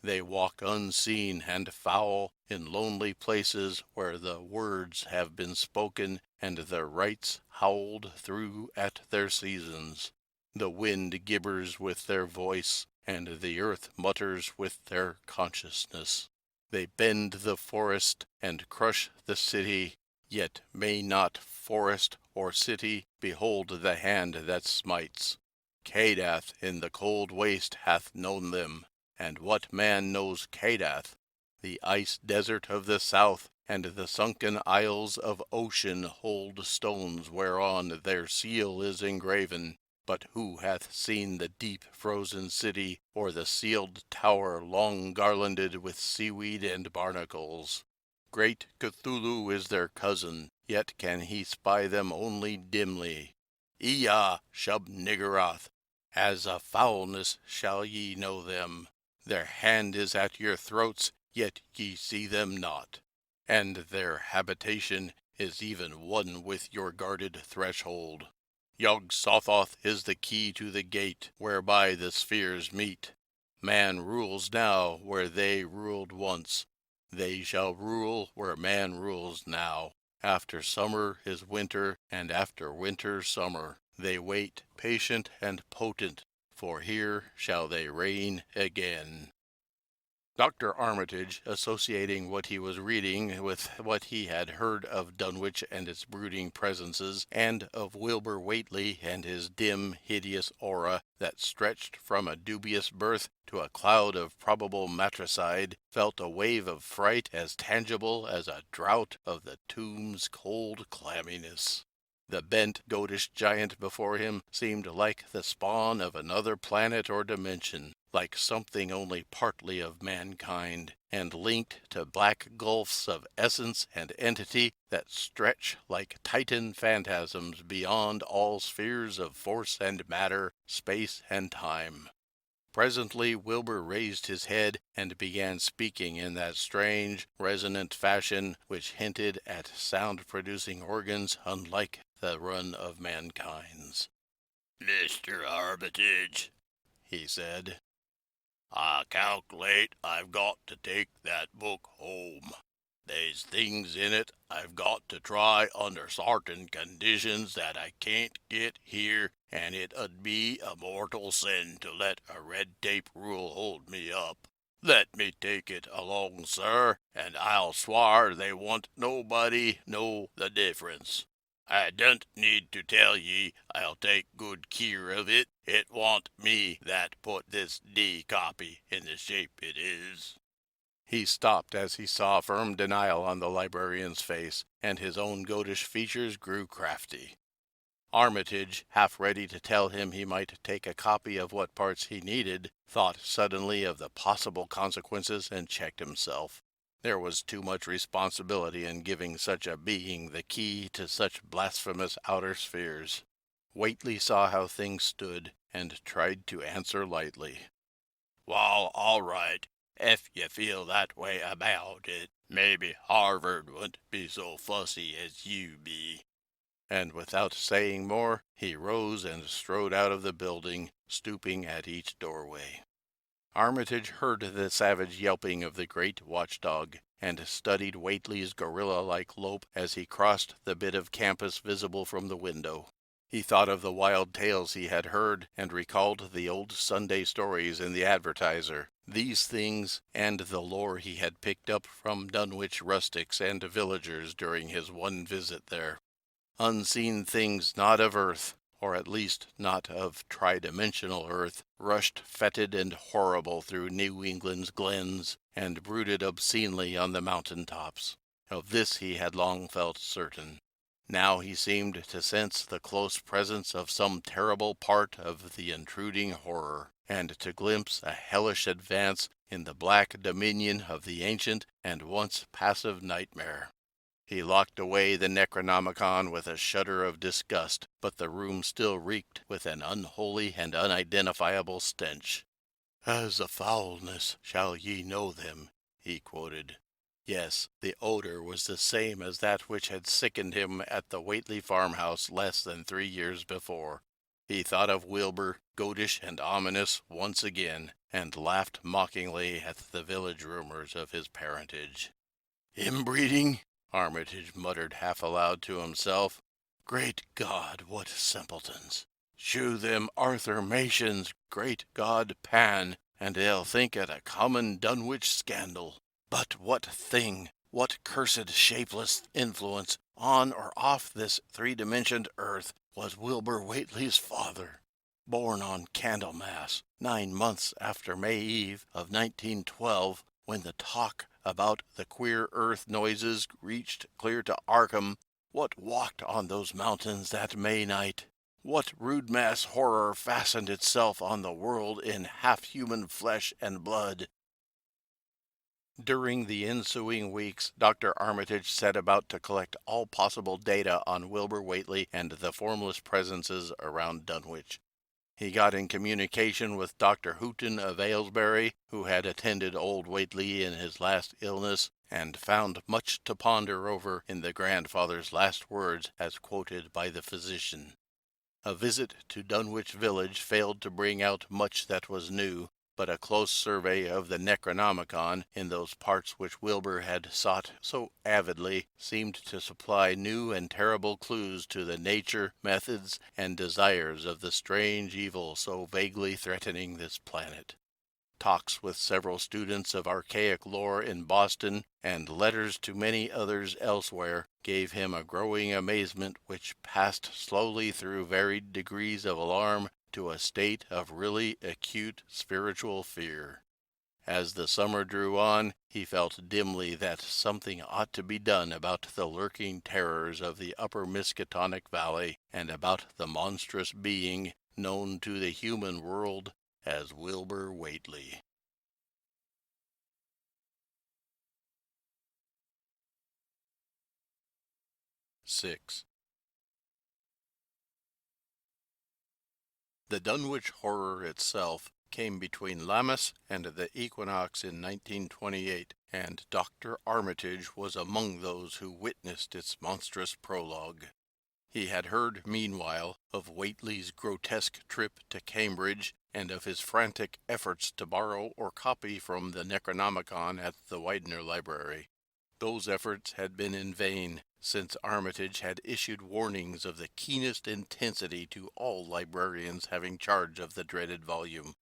They walk unseen and foul in lonely places where the words have been spoken and the rites howled through at their seasons. The wind gibbers with their voice, and the earth mutters with their consciousness. They bend the forest and crush the city, yet may not forest or city behold the hand that smites. Cadath in the cold waste hath known them, and what man knows Cadath? The ice desert of the south and the sunken isles of ocean hold stones whereon their seal is engraven. But who hath seen the deep frozen city, or the sealed tower long garlanded with seaweed and barnacles? Great Cthulhu is their cousin, yet can he spy them only dimly. Ea Shub-Niggurath, as a foulness shall ye know them. Their hand is at your throats, yet ye see them not, and their habitation is even one with your guarded threshold. Yog-Sothoth is the key to the gate whereby the spheres meet. Man rules now where they ruled once. They shall rule where man rules now. After summer is winter, and after winter summer. They wait, patient and potent, for here shall they reign again. Dr. Armitage, associating what he was reading with what he had heard of Dunwich and its brooding presences, and of Wilbur Whately and his dim, hideous aura that stretched from a dubious birth to a cloud of probable matricide, felt a wave of fright as tangible as a draught of the tomb's cold clamminess. The bent, goatish giant before him seemed like the spawn of another planet or dimension, like something only partly of mankind, and linked to black gulfs of essence and entity that stretch like Titan phantasms beyond all spheres of force and matter, space and time. Presently Wilbur raised his head and began speaking in that strange, resonant fashion which hinted at sound-producing organs unlike the run of mankind's. Mr. Armitage, he said, I calculate I've got to take that book home. They's things in it I've got to try under sartain conditions that I can't get here, and it 'ud be a mortal sin to let a red tape rule hold me up. Let me take it along, sir, and I'll swar they won't nobody know the difference. I don't need to tell ye I'll take good keer of it. It wa'n't me that put this D copy in the shape it is. He stopped as he saw firm denial on the librarian's face, and his own goatish features grew crafty. Armitage, half ready to tell him he might take a copy of what parts he needed, thought suddenly of the possible consequences and checked himself. There was too much responsibility in giving such a being the key to such blasphemous outer spheres. Whately saw how things stood, and tried to answer lightly. Wall, all right, if you feel that way about it. Maybe Harvard wouldn't be so fussy as you be. And without saying more, he rose and strode out of the building, stooping at each doorway. Armitage heard the savage yelping of the great watchdog, and studied Whately's gorilla-like lope as he crossed the bit of campus visible from the window. He thought of the wild tales he had heard, and recalled the old Sunday stories in the Advertiser. These things, and the lore he had picked up from Dunwich rustics and villagers during his one visit there. Unseen things not of earth, or at least not of tridimensional earth, rushed fetid and horrible through New England's glens, and brooded obscenely on the mountain tops. Of this he had long felt certain. Now he seemed to sense the close presence of some terrible part of the intruding horror, and to glimpse a hellish advance in the black dominion of the ancient and once passive nightmare. He locked away the Necronomicon with a shudder of disgust, but the room still reeked with an unholy and unidentifiable stench. "As a foulness shall ye know them," he quoted. Yes, the odor was the same as that which had sickened him at the Whately farmhouse less than 3 years before. He thought of Wilbur, goatish and ominous, once again, and laughed mockingly at the village rumors of his parentage. "Inbreeding?" Armitage muttered half aloud to himself. "Great God, what simpletons! Shew them Arthur Mations, great God Pan, and they'll think it a common Dunwich scandal. But what thing, what cursed shapeless influence, on or off this three-dimensioned earth, was Wilbur Whately's father? Born on Candlemas, 9 months after May Eve of 1912, when the talk about the queer earth noises reached clear to Arkham, what walked on those mountains that May night? What rude mass horror fastened itself on the world in half-human flesh and blood? During the ensuing weeks, Dr. Armitage set about to collect all possible data on Wilbur Whately and the formless presences around Dunwich. He got in communication with Dr. Hooton of Aylesbury, who had attended old Whately in his last illness, and found much to ponder over in the grandfather's last words as quoted by the physician. A visit to Dunwich village failed to bring out much that was new, but a close survey of the Necronomicon in those parts which Wilbur had sought so avidly seemed to supply new and terrible clues to the nature, methods, and desires of the strange evil so vaguely threatening this planet. Talks with several students of archaic lore in Boston, and letters to many others elsewhere, gave him a growing amazement which passed slowly through varied degrees of alarm to a state of really acute spiritual fear. As the summer drew on, he felt dimly that something ought to be done about the lurking terrors of the upper Miskatonic Valley, and about the monstrous being known to the human world as Wilbur Whately. Six. The Dunwich Horror itself came between Lammas and the equinox in 1928, and Dr. Armitage was among those who witnessed its monstrous prologue. He had heard, meanwhile, of Whately's grotesque trip to Cambridge, and of his frantic efforts to borrow or copy from the Necronomicon at the Widener Library. Those efforts had been in vain, since Armitage had issued warnings of the keenest intensity to all librarians having charge of the dreaded volume.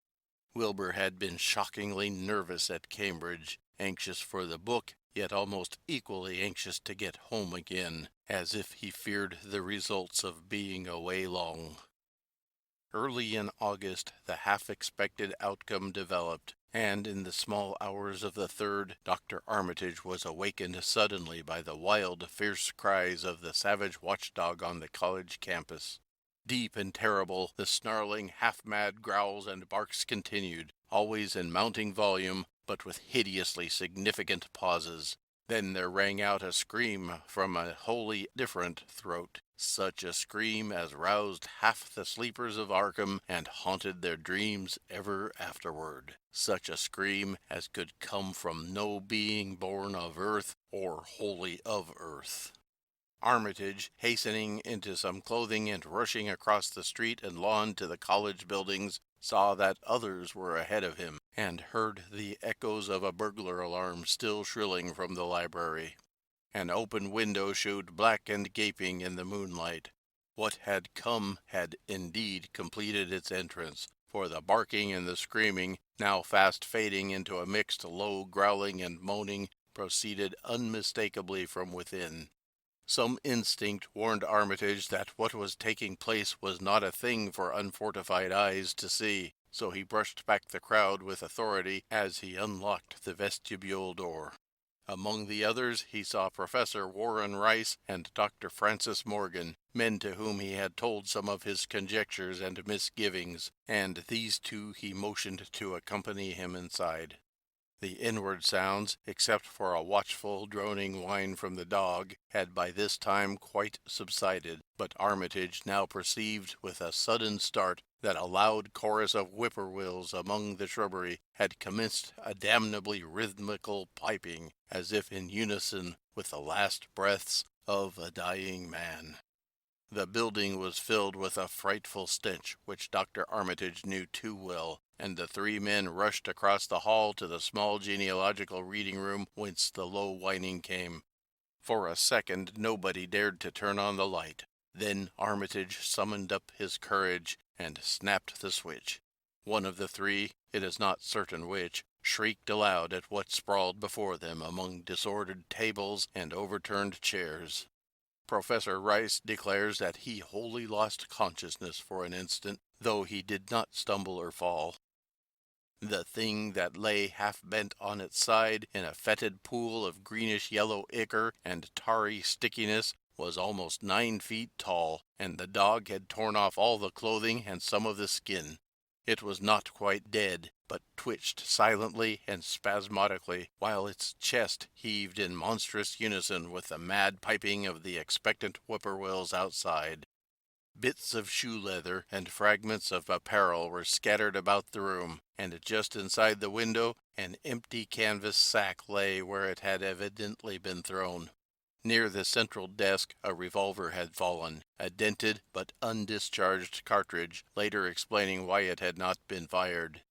Wilbur had been shockingly nervous at Cambridge, anxious for the book, yet almost equally anxious to get home again, as if he feared the results of being away long. Early in August, the half-expected outcome developed, and in the small hours of the 3rd, Dr. Armitage was awakened suddenly by the wild, fierce cries of the savage watchdog on the college campus. Deep and terrible, the snarling, half-mad growls and barks continued, always in mounting volume, but with hideously significant pauses. Then there rang out a scream from a wholly different throat, such a scream as roused half the sleepers of Arkham and haunted their dreams ever afterward, such a scream as could come from no being born of earth or wholly of earth. Armitage, hastening into some clothing and rushing across the street and lawn to the college buildings, saw that others were ahead of him, and heard the echoes of a burglar alarm still shrilling from the library. An open window showed black and gaping in the moonlight. What had come had indeed completed its entrance, for the barking and the screaming, now fast fading into a mixed low growling and moaning, proceeded unmistakably from within. Some instinct warned Armitage that what was taking place was not a thing for unfortified eyes to see, so he brushed back the crowd with authority as he unlocked the vestibule door. Among the others he saw Professor Warren Rice and Dr. Francis Morgan, men to whom he had told some of his conjectures and misgivings, and these two he motioned to accompany him inside. The inward sounds, except for a watchful, droning whine from the dog, had by this time quite subsided, but Armitage now perceived with a sudden start that a loud chorus of whippoorwills among the shrubbery had commenced a damnably rhythmical piping, as if in unison with the last breaths of a dying man. The building was filled with a frightful stench which Dr. Armitage knew too well, and the three men rushed across the hall to the small genealogical reading room whence the low whining came. For a second nobody dared to turn on the light. Then Armitage summoned up his courage and snapped the switch. One of the three, it is not certain which, shrieked aloud at what sprawled before them among disordered tables and overturned chairs. Professor Rice declares that he wholly lost consciousness for an instant, though he did not stumble or fall. The thing that lay half bent on its side in a fetid pool of greenish-yellow ichor and tarry stickiness was almost 9 feet tall, and the dog had torn off all the clothing and some of the skin. It was not quite dead, but twitched silently and spasmodically, while its chest heaved in monstrous unison with the mad piping of the expectant whippoorwills outside. Bits of shoe leather and fragments of apparel were scattered about the room, and just inside the window an empty canvas sack lay where it had evidently been thrown. Near the central desk a revolver had fallen, a dented but undischarged cartridge, later explaining why it had not been fired.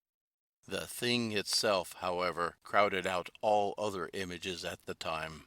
The thing itself, however, crowded out all other images at the time.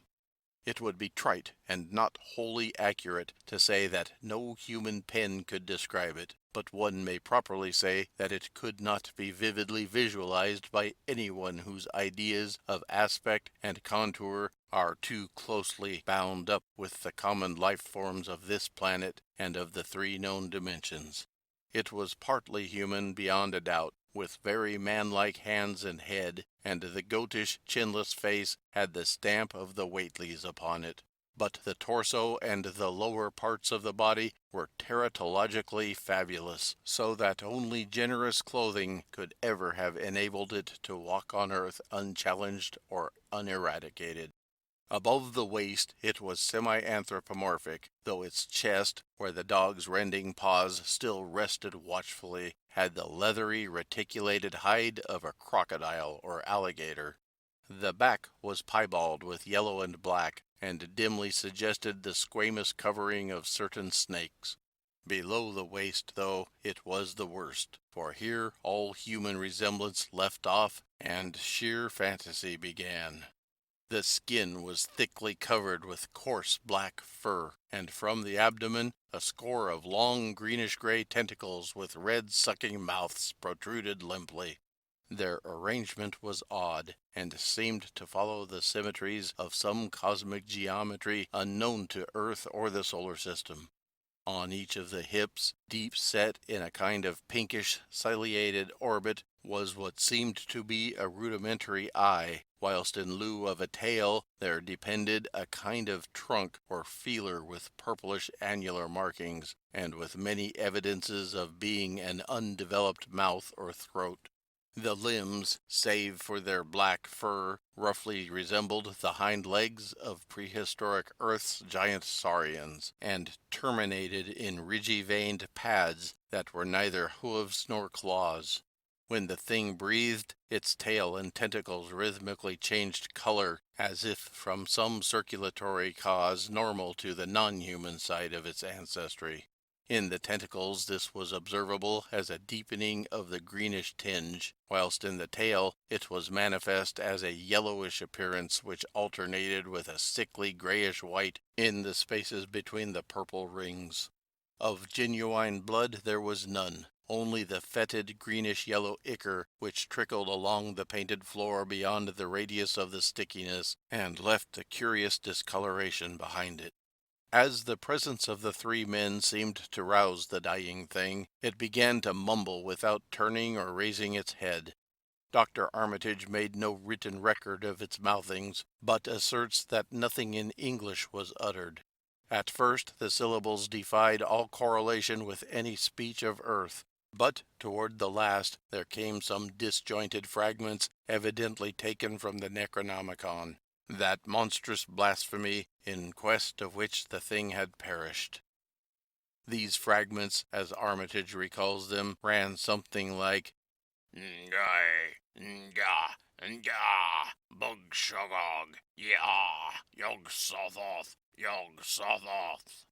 It would be trite and not wholly accurate to say that no human pen could describe it, but one may properly say that it could not be vividly visualized by anyone whose ideas of aspect and contour are too closely bound up with the common life forms of this planet and of the three known dimensions. It was partly human beyond a doubt, with very man-like hands and head, and the goatish, chinless face had the stamp of the Whateleys upon it. But the torso and the lower parts of the body were teratologically fabulous, so that only generous clothing could ever have enabled it to walk on earth unchallenged or uneradicated. Above the waist it was semi-anthropomorphic, though its chest, where the dog's rending paws still rested watchfully, had the leathery, reticulated hide of a crocodile or alligator. The back was piebald with yellow and black, and dimly suggested the squamous covering of certain snakes. Below the waist, though, it was the worst, for here all human resemblance left off, and sheer fantasy began. The skin was thickly covered with coarse black fur, and from the abdomen a score of long greenish-gray tentacles with red sucking mouths protruded limply. Their arrangement was odd, and seemed to follow the symmetries of some cosmic geometry unknown to Earth or the solar system. On each of the hips, deep set in a kind of pinkish ciliated orbit, was what seemed to be a rudimentary eye, whilst in lieu of a tail there depended a kind of trunk or feeler with purplish annular markings, and with many evidences of being an undeveloped mouth or throat. The limbs, save for their black fur, roughly resembled the hind legs of prehistoric Earth's giant saurians, and terminated in ridgy-veined pads that were neither hooves nor claws. When the thing breathed, its tail and tentacles rhythmically changed color, as if from some circulatory cause normal to the non-human side of its ancestry. In the tentacles this was observable as a deepening of the greenish tinge, whilst in the tail it was manifest as a yellowish appearance which alternated with a sickly grayish-white in the spaces between the purple rings. Of genuine blood there was none, only the fetid greenish-yellow ichor which trickled along the painted floor beyond the radius of the stickiness, and left a curious discoloration behind it. As the presence of the three men seemed to rouse the dying thing, it began to mumble without turning or raising its head. Dr. Armitage made no written record of its mouthings, but asserts that nothing in English was uttered. At first the syllables defied all correlation with any speech of earth, but toward the last there came some disjointed fragments evidently taken from the Necronomicon, that monstrous blasphemy in quest of which the thing had perished. These fragments, as Armitage recalls them, ran something like Ngay, nga, nga, bug shogog, ya, yog sothoth, yog sothoth.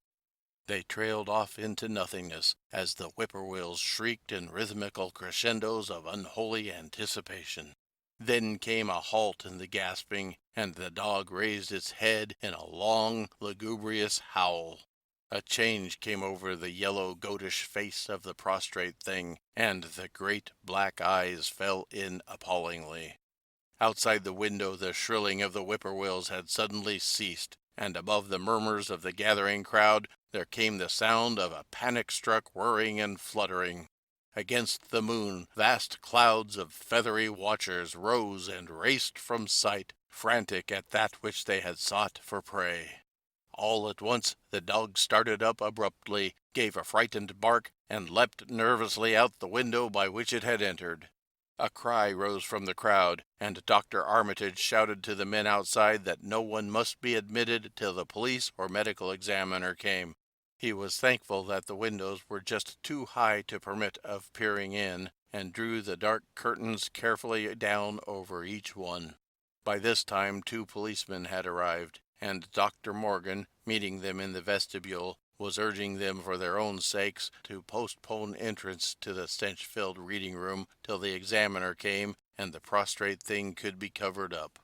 They trailed off into nothingness as the whippoorwills shrieked in rhythmical crescendos of unholy anticipation. Then came a halt in the gasping, and the dog raised its head in a long, lugubrious howl. A change came over the yellow, goatish face of the prostrate thing, and the great black eyes fell in appallingly. Outside the window the shrilling of the whippoorwills had suddenly ceased, and above the murmurs of the gathering crowd there came the sound of a panic-struck whirring and fluttering. Against the moon vast clouds of feathery watchers rose and raced from sight, frantic at that which they had sought for prey. All at once the dog started up abruptly, gave a frightened bark, and leapt nervously out the window by which it had entered. A cry rose from the crowd, and Dr. Armitage shouted to the men outside that no one must be admitted till the police or medical examiner came. He was thankful that the windows were just too high to permit of peering in, and drew the dark curtains carefully down over each one. By this time 2 policemen had arrived, and Dr. Morgan, meeting them in the vestibule, was urging them for their own sakes to postpone entrance to the stench-filled reading room till the examiner came and the prostrate thing could be covered up.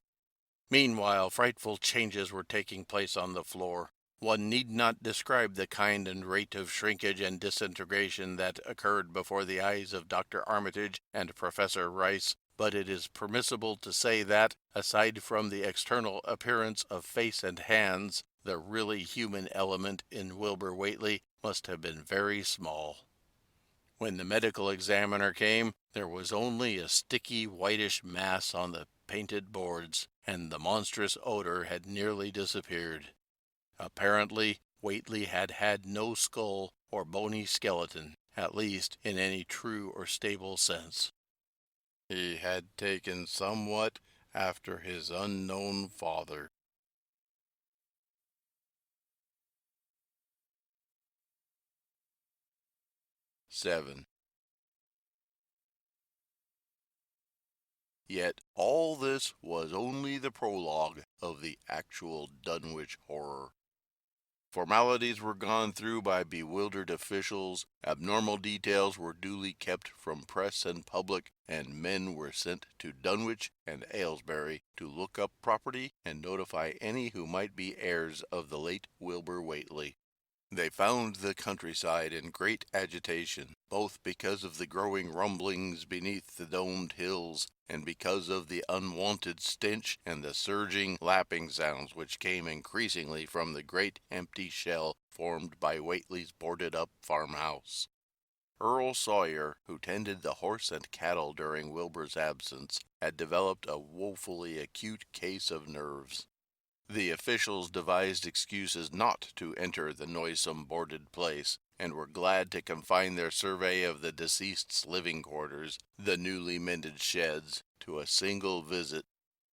Meanwhile, frightful changes were taking place on the floor. One need not describe the kind and rate of shrinkage and disintegration that occurred before the eyes of Dr. Armitage and Professor Rice, but it is permissible to say that, aside from the external appearance of face and hands, the really human element in Wilbur Whately must have been very small. When the medical examiner came, there was only a sticky whitish mass on the painted boards, and the monstrous odor had nearly disappeared. Apparently, Whately had had no skull or bony skeleton, at least in any true or stable sense. He had taken somewhat after his unknown father. 7. Yet all this was only the prologue of the actual Dunwich Horror. Formalities were gone through by bewildered officials, abnormal details were duly kept from press and public, and men were sent to Dunwich and Aylesbury to look up property and notify any who might be heirs of the late Wilbur Whately. They found the countryside in great agitation, both because of the growing rumblings beneath the domed hills, and because of the unwonted stench and the surging, lapping sounds which came increasingly from the great empty shell formed by Whately's boarded-up farmhouse. Earl Sawyer, who tended the horse and cattle during Wilbur's absence, had developed a woefully acute case of nerves. The officials devised excuses not to enter the noisome boarded place, and were glad to confine their survey of the deceased's living quarters, the newly mended sheds, to a single visit.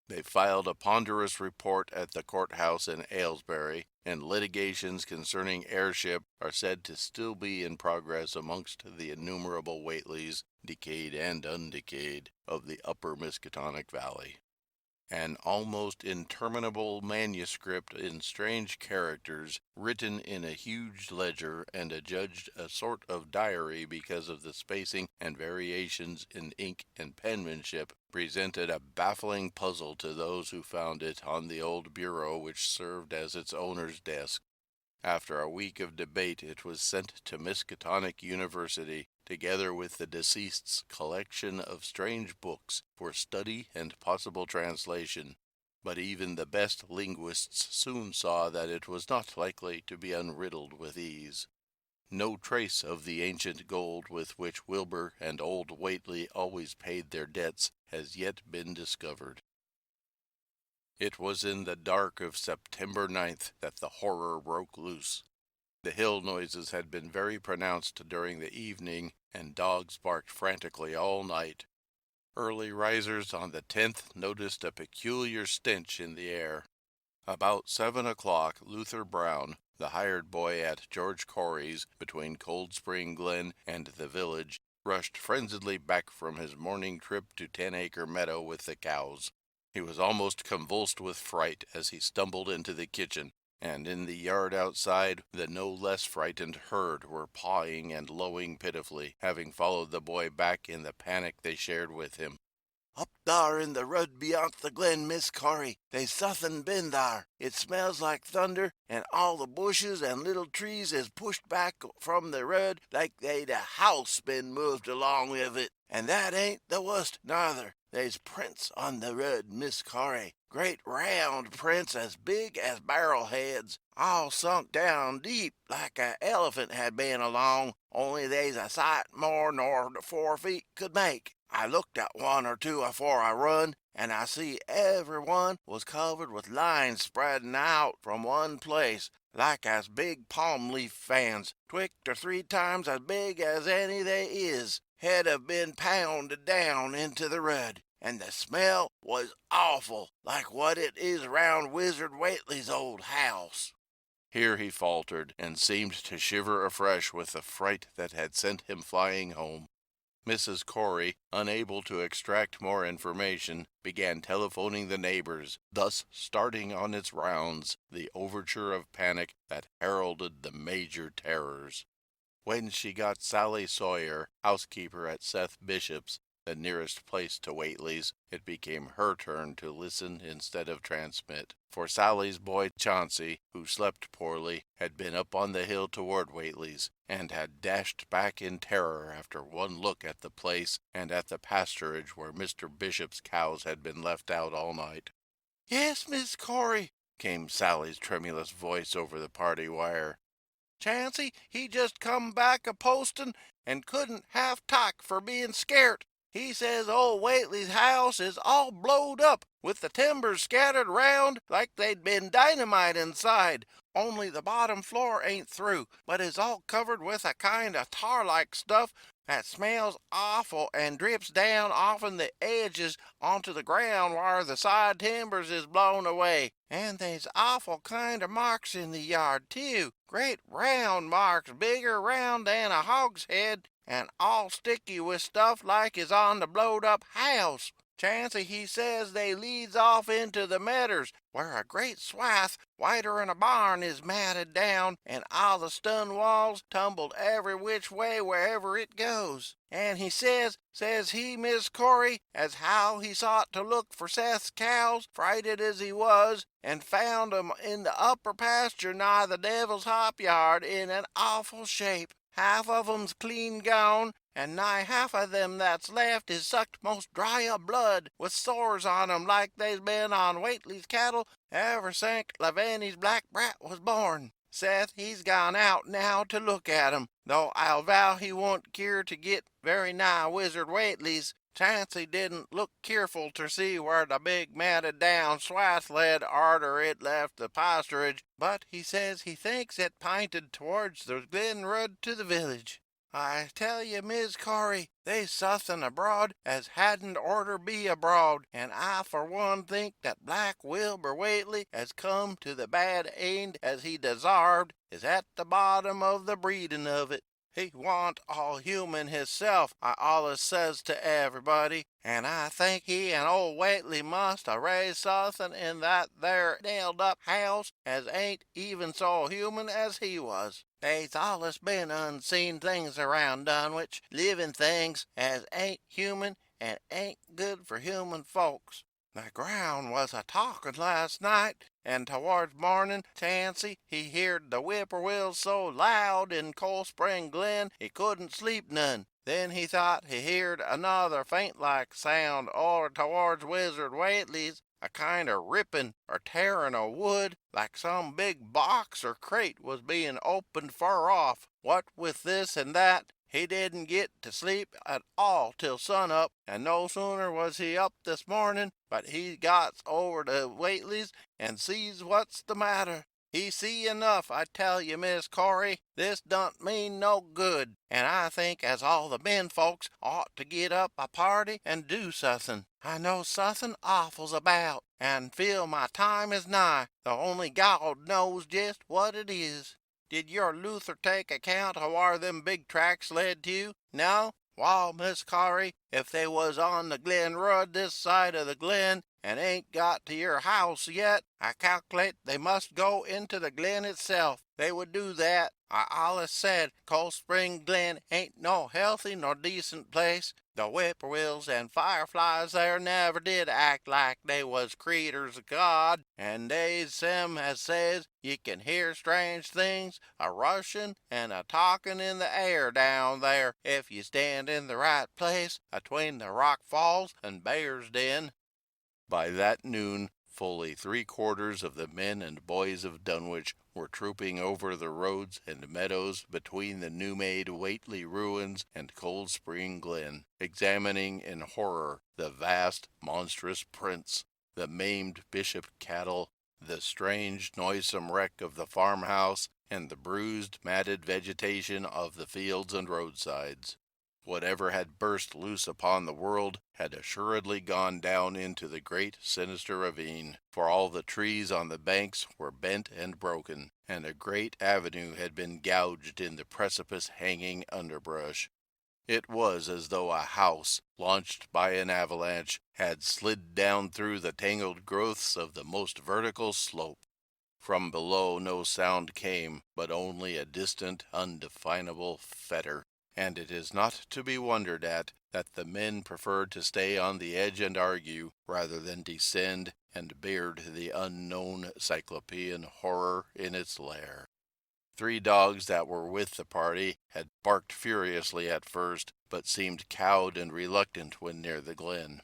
They filed a ponderous report at the courthouse in Aylesbury, and litigations concerning heirship are said to still be in progress amongst the innumerable Whateleys, decayed and undecayed, of the upper Miskatonic Valley. An almost interminable manuscript in strange characters, written in a huge ledger and adjudged a sort of diary because of the spacing and variations in ink and penmanship, presented a baffling puzzle to those who found it on the old bureau which served as its owner's desk. After a week of debate it was sent to Miskatonic University, together with the deceased's collection of strange books, for study and possible translation. But even the best linguists soon saw that it was not likely to be unriddled with ease. No trace of the ancient gold with which Wilbur and old Whately always paid their debts has yet been discovered. It was in the dark of September 9th that the horror broke loose. The hill noises had been very pronounced during the evening, and dogs barked frantically all night. Early risers on the 10th noticed a peculiar stench in the air. About 7 o'clock, Luther Brown, the hired boy at George Corey's between Cold Spring Glen and the village, rushed frenziedly back from his morning trip to 10-Acre Meadow with the cows. He was almost convulsed with fright as he stumbled into the kitchen, and in the yard outside the no less frightened herd were pawing and lowing pitifully, having followed the boy back in the panic they shared with him. "Up thar in the rud beyont the glen, Miss Corey. They's suthin' been thar. It smells like thunder, and all the bushes and little trees is pushed back from the rud like they'd a house been moved along with it. And that ain't the wust, neither. They's prints on the rud, Miss Corey. Great round prints as big as barrel heads, all sunk down deep like a elephant had been along, only they's a sight more nor 4 feet could make. I looked at 1 or 2 afore I run, and I see every one was covered with lines spreadin' out from one place, like as big palm leaf fans, 2 or 3 times as big as any they is, had have been pounded down into the rud, and the smell was awful, like what it is round Wizard Whately's old house." Here he faltered, and seemed to shiver afresh with the fright that had sent him flying home. Mrs. Corey, unable to extract more information, began telephoning the neighbors, thus starting on its rounds the overture of panic that heralded the major terrors. When she got Sally Sawyer, housekeeper at Seth Bishop's, the nearest place to Whately's, it became her turn to listen instead of transmit, for Sally's boy Chauncey, who slept poorly, had been up on the hill toward Whately's, and had dashed back in terror after one look at the place and at the pasturage where Mr. Bishop's cows had been left out all night. "Yes, Miss Corey," came Sally's tremulous voice over the party wire. "Chancey, he just come back a-postin' and couldn't half talk for being scairt. He says old Whately's house is all blowed up, with the timbers scattered round like they'd been dynamite inside, only the bottom floor ain't through, but is all covered with a kind of tar-like stuff that smells awful and drips down off'n the edges onto the ground where the side timbers is blown away. And they's awful kind of marks in the yard, too. Great round marks, bigger round than a hogshead, and all sticky with stuff like is on the blowed-up house. Chancey, he says they leads off into the medders, where a great swath, whiter'n a barn, is matted down, and all the stone walls tumbled every which way wherever it goes. And he says he, Miss Corey, as how he sought to look for Seth's cows, frighted as he was, and found 'em in the upper pasture nigh the Devil's Hop Yard in an awful shape. Half of 'em's clean gone, and nigh half of them that's left is sucked most dry of blood, with sores on 'em like they's been on Whately's cattle ever since Lavanny's black brat was born. Seth, he's gone out now to look at 'em, though I'll vow he won't keer to git very nigh Wizard Whately's. Chancey didn't look keerful ter see where the big matted down swath led arter it left the pasturage, but he says he thinks it p'inted towards the Glen Road to the village. I tell ye, Miss Corey, they's suthin' abroad as hadn't orter be abroad, and I for one think that Black Wilbur Whately has come to the bad end as he desarved is at the bottom of the breedin' of it. He wa'n't all human hisself, I allus says to everybody, and I think he and old Whately must ha' raised suthin' in that there nailed-up house as ain't even so human as he was. They's allus been unseen things around Dunwich, livin' things as ain't human and ain't good for human folks. The ground was a-talkin' last night, and towards mornin' Chancey he heerd the whippoorwills so loud in Cold Spring Glen he couldn't sleep none. Then he thought he heerd another faint-like sound over towards Wizard Whately's, a kind of rippin' or tearin' o' wood, like some big box or crate was bein' opened fur off. What with this and that, he didn't git to sleep at all till sun-up, and no sooner was he up this mornin' but he gots over to Whately's and sees what's the matter. He see enough, I tell you, Miss Corey. This don't mean no good, and I think as all the men folks ought to get up a party and do suthin'. I know suthin' awful's about, and feel my time is nigh, though only God knows jest what it is. Did your Luther take account of whar them big tracks led to? No? Wall, Miss Corey, if they was on the Glen Road this side of the glen, and ain't got to your house yet, I calc'late they must go into the glen itself. They would do that. I allus said Cold Spring Glen ain't no healthy nor decent place. The whippoorwills and fireflies there never did act like they was creeturs of God, and they's some as says ye can hear strange things a-rushin' and a-talkin' in the air down there if ye stand in the right place atween the Rock Falls and Bear's Den. By that noon, fully 3/4 of the men and boys of Dunwich were trooping over the roads and meadows between the new-made Whately ruins and Cold Spring Glen, examining in horror the vast, monstrous prints, the maimed bishop cattle, the strange, noisome wreck of the farmhouse, and the bruised, matted vegetation of the fields and roadsides. whatever had burst loose upon the world had assuredly gone down into the great sinister ravine, for all the trees on the banks were bent and broken, and a great avenue had been gouged in the precipice-hanging underbrush. It was as though a house, launched by an avalanche, had slid down through the tangled growths of the most vertical slope. From below no sound came, but only a distant, undefinable fetor, and it is not to be wondered at that the men preferred to stay on the edge and argue, rather than descend and beard the unknown cyclopean horror in its lair. 3 dogs that were with the party had barked furiously at first, but seemed cowed and reluctant when near the glen.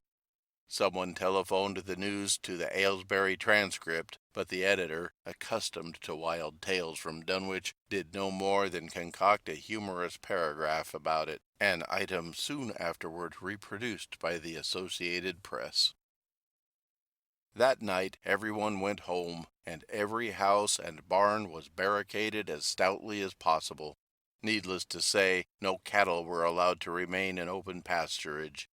Someone telephoned the news to the Aylesbury Transcript, but the editor, accustomed to wild tales from Dunwich, did no more than concoct a humorous paragraph about it, an item soon afterward reproduced by the Associated Press. That night everyone went home, and every house and barn was barricaded as stoutly as possible. Needless to say, no cattle were allowed to remain in open pasturage.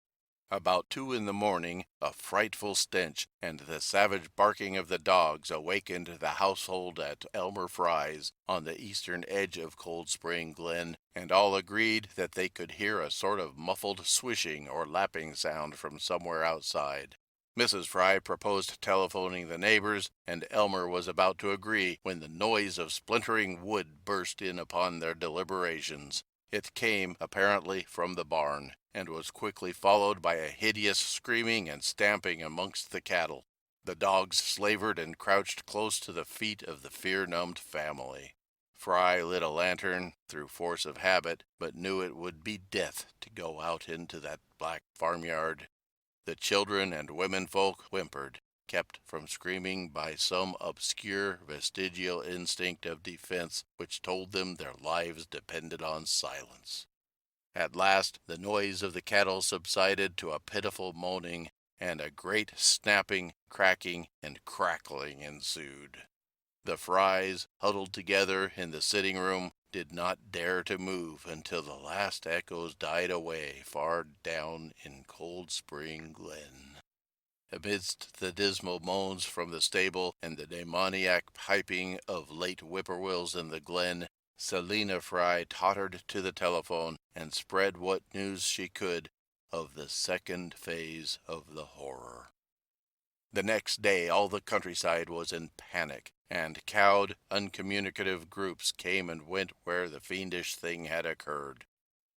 About 2 in the morning, a frightful stench and the savage barking of the dogs awakened the household at Elmer Fry's, on the eastern edge of Cold Spring Glen, and all agreed that they could hear a sort of muffled swishing or lapping sound from somewhere outside. Mrs. Fry proposed telephoning the neighbors, and Elmer was about to agree when the noise of splintering wood burst in upon their deliberations. It came, apparently, from the barn, and was quickly followed by a hideous screaming and stamping amongst the cattle. The dogs slavered and crouched close to the feet of the fear-numbed family. Fry lit a lantern, through force of habit, but knew it would be death to go out into that black farmyard. The children and womenfolk whimpered, kept from screaming by some obscure vestigial instinct of defense which told them their lives depended on silence. At last the noise of the cattle subsided to a pitiful moaning, and a great snapping, cracking, and crackling ensued. The Frys, huddled together in the sitting-room, did not dare to move until the last echoes died away far down in Cold Spring Glen. Amidst the dismal moans from the stable and the demoniac piping of late whippoorwills in the glen, Selina Fry tottered to the telephone and spread what news she could of the second phase of the horror. The next day all the countryside was in panic, and cowed, uncommunicative groups came and went where the fiendish thing had occurred.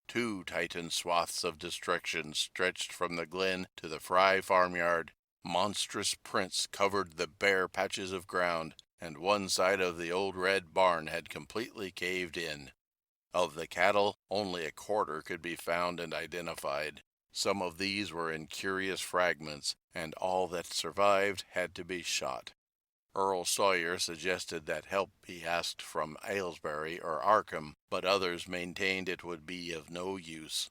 2 titan swaths of destruction stretched from the glen to the Fry farmyard. Monstrous prints covered the bare patches of ground, and one side of the old red barn had completely caved in. Of the cattle, only a quarter could be found and identified. Some of these were in curious fragments, and all that survived had to be shot. Earl Sawyer suggested that help be asked from Aylesbury or Arkham, but others maintained it would be of no use.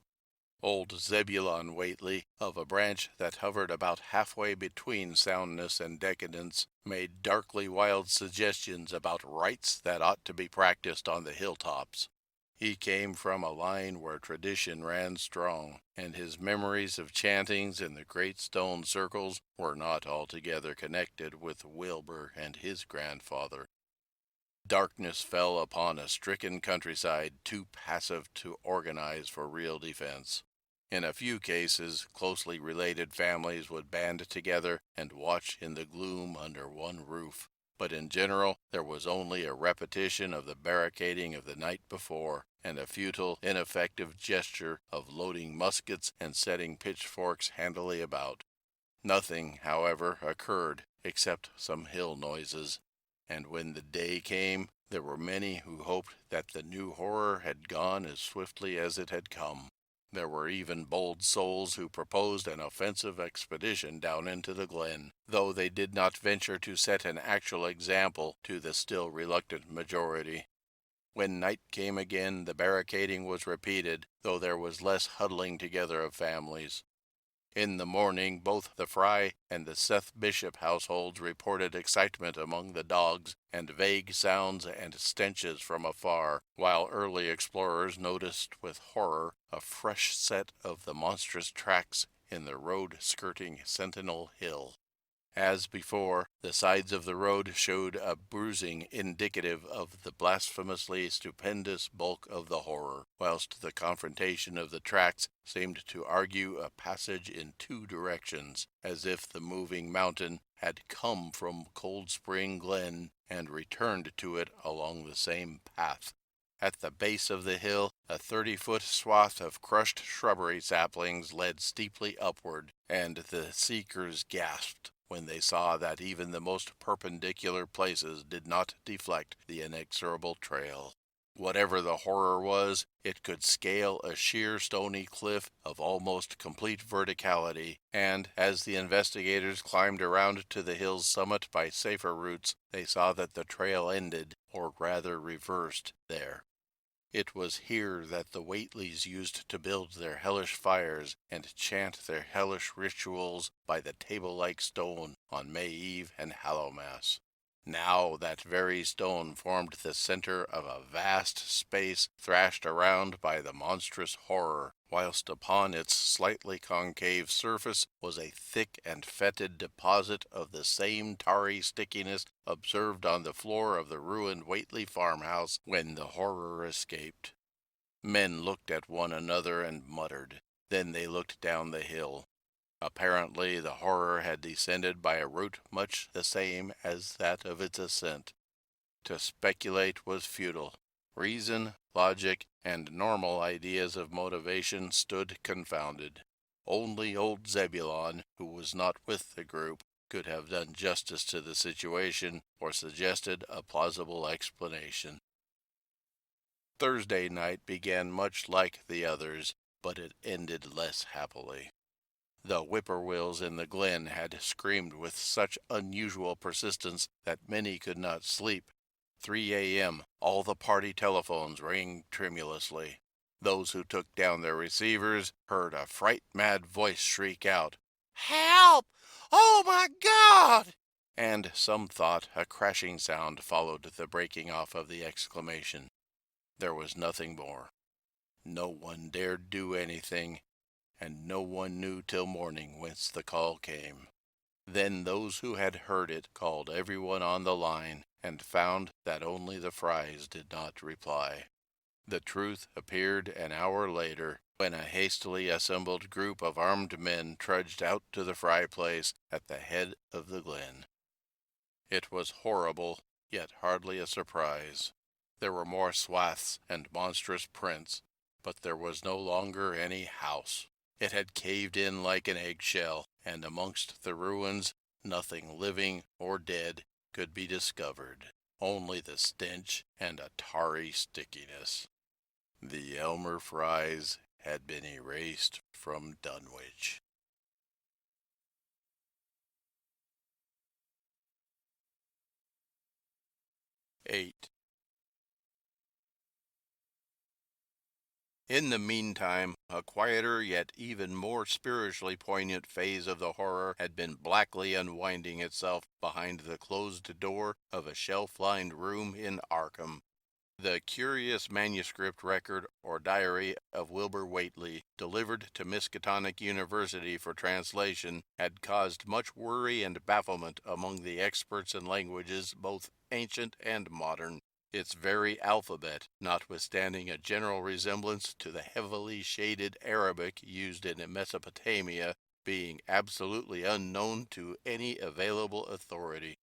Old Zebulon Whately, of a branch that hovered about halfway between soundness and decadence, made darkly wild suggestions about rites that ought to be practiced on the hilltops. He came from a line where tradition ran strong, and his memories of chantings in the great stone circles were not altogether connected with Wilbur and his grandfather. Darkness fell upon a stricken countryside too passive to organize for real defense. In a few cases, closely related families would band together and watch in the gloom under one roof, but in general there was only a repetition of the barricading of the night before, and a futile, ineffective gesture of loading muskets and setting pitchforks handily about. Nothing, however, occurred except some hill noises, and when the day came, there were many who hoped that the new horror had gone as swiftly as it had come. There were even bold souls who proposed an offensive expedition down into the glen, though they did not venture to set an actual example to the still reluctant majority. When night came again, the barricading was repeated, though there was less huddling together of families. In the morning, both the Fry and the Seth Bishop households reported excitement among the dogs and vague sounds and stenches from afar, while early explorers noticed with horror a fresh set of the monstrous tracks in the road skirting Sentinel Hill. As before, the sides of the road showed a bruising indicative of the blasphemously stupendous bulk of the horror, whilst the confrontation of the tracks seemed to argue a passage in two directions, as if the moving mountain had come from Cold Spring Glen and returned to it along the same path. At the base of the hill, a 30-foot swath of crushed shrubbery saplings led steeply upward, and the seekers gasped when they saw that even the most perpendicular places did not deflect the inexorable trail. Whatever the horror was, it could scale a sheer stony cliff of almost complete verticality, and as the investigators climbed around to the hill's summit by safer routes, they saw that the trail ended, or rather reversed, there. It was here that the Whateleys used to build their hellish fires and chant their hellish rituals by the table-like stone on May Eve and Hallowmass. Now that very stone formed the center of a vast space thrashed around by the monstrous horror, whilst upon its slightly concave surface was a thick and fetid deposit of the same tarry stickiness observed on the floor of the ruined Whateley farmhouse when the horror escaped. Men looked at one another and muttered. Then they looked down the hill. Apparently the horror had descended by a route much the same as that of its ascent. To speculate was futile. Reason, logic, and normal ideas of motivation stood confounded. Only old Zebulon, who was not with the group, could have done justice to the situation or suggested a plausible explanation. Thursday night began much like the others, but it ended less happily. The whippoorwills in the glen had screamed with such unusual persistence that many could not sleep. 3 a.m., all the party telephones rang tremulously. Those who took down their receivers heard a fright-mad voice shriek out, "Help! Oh, my God!" And some thought a crashing sound followed the breaking off of the exclamation. There was nothing more. No one dared do anything, and no one knew till morning whence the call came. Then those who had heard it called everyone on the line, and found that only the Frys did not reply. The truth appeared an hour later, when a hastily assembled group of armed men trudged out to the Fry place at the head of the glen. It was horrible, yet hardly a surprise. There were more swaths and monstrous prints, but there was no longer any house. It had caved in like an eggshell, and amongst the ruins nothing living or dead could be discovered, only the stench and a tarry stickiness. The Elmer Frys had been erased from Dunwich. 8. In the meantime, a quieter yet even more spiritually poignant phase of the horror had been blackly unwinding itself behind the closed door of a shelf-lined room in Arkham. The curious manuscript record or diary of Wilbur Whateley, delivered to Miskatonic University for translation, had caused much worry and bafflement among the experts in languages both ancient and modern. Its very alphabet, notwithstanding a general resemblance to the heavily shaded Arabic used in Mesopotamia, being absolutely unknown to any available authority.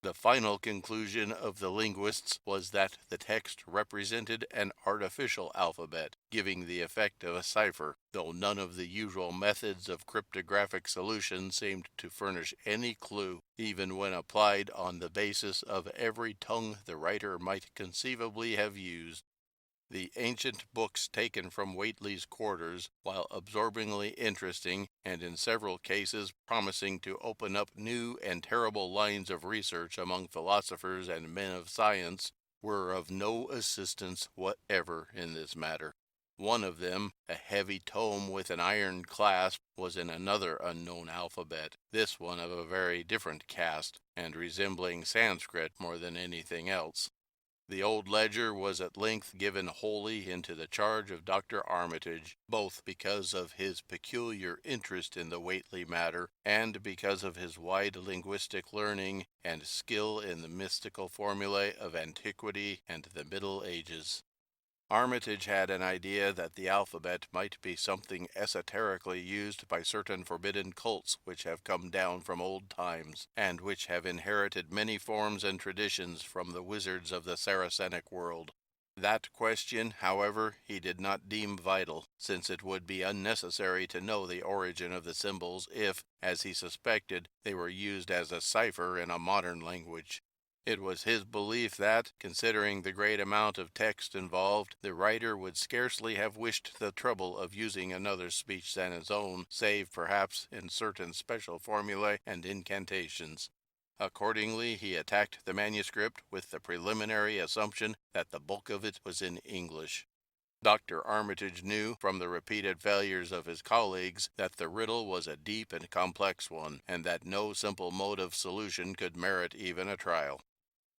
The final conclusion of the linguists was that the text represented an artificial alphabet, giving the effect of a cipher, though none of the usual methods of cryptographic solution seemed to furnish any clue, even when applied on the basis of every tongue the writer might conceivably have used. The ancient books taken from Whately's quarters, while absorbingly interesting and in several cases promising to open up new and terrible lines of research among philosophers and men of science, were of no assistance whatever in this matter. One of them, a heavy tome with an iron clasp, was in another unknown alphabet, this one of a very different cast, and resembling Sanskrit more than anything else. The old ledger was at length given wholly into the charge of Dr. Armitage, both because of his peculiar interest in the Whately matter and because of his wide linguistic learning and skill in the mystical formulae of antiquity and the Middle Ages. Armitage had an idea that the alphabet might be something esoterically used by certain forbidden cults which have come down from old times, and which have inherited many forms and traditions from the wizards of the Saracenic world. That question, however, he did not deem vital, since it would be unnecessary to know the origin of the symbols if, as he suspected, they were used as a cipher in a modern language. It was his belief that, considering the great amount of text involved, the writer would scarcely have wished the trouble of using another speech than his own, save perhaps in certain special formulae and incantations. Accordingly, he attacked the manuscript with the preliminary assumption that the bulk of it was in English. Dr. Armitage knew, from the repeated failures of his colleagues, that the riddle was a deep and complex one, and that no simple mode of solution could merit even a trial.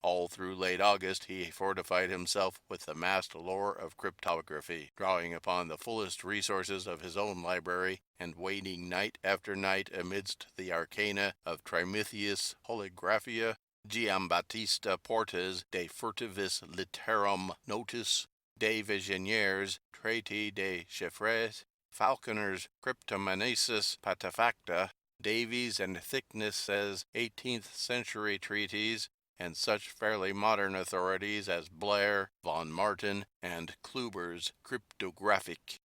All through late August he fortified himself with the massed lore of cryptography, drawing upon the fullest resources of his own library, and wading night after night amidst the arcana of Trimethius Polygraphia, Giambattista Porta's De Furtivis Litterum Notis, De Visionaires Traiti de Chiffres, Falconer's Cryptomanesis Patefacta, Davies and Thickness's 18th century treatise, and such fairly modern authorities as Blair, von Martin, and Kluber's Cryptographic.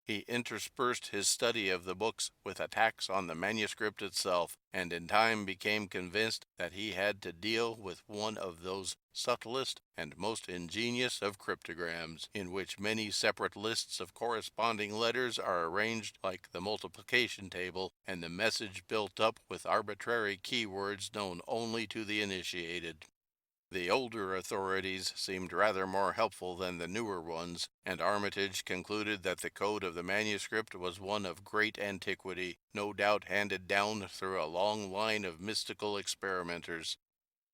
He interspersed his study of the books with attacks on the manuscript itself, and in time became convinced that he had to deal with one of those subtlest and most ingenious of cryptograms, in which many separate lists of corresponding letters are arranged like the multiplication table, and the message built up with arbitrary keywords known only to the initiated. The older authorities seemed rather more helpful than the newer ones, and Armitage concluded that the code of the manuscript was one of great antiquity, no doubt handed down through a long line of mystical experimenters.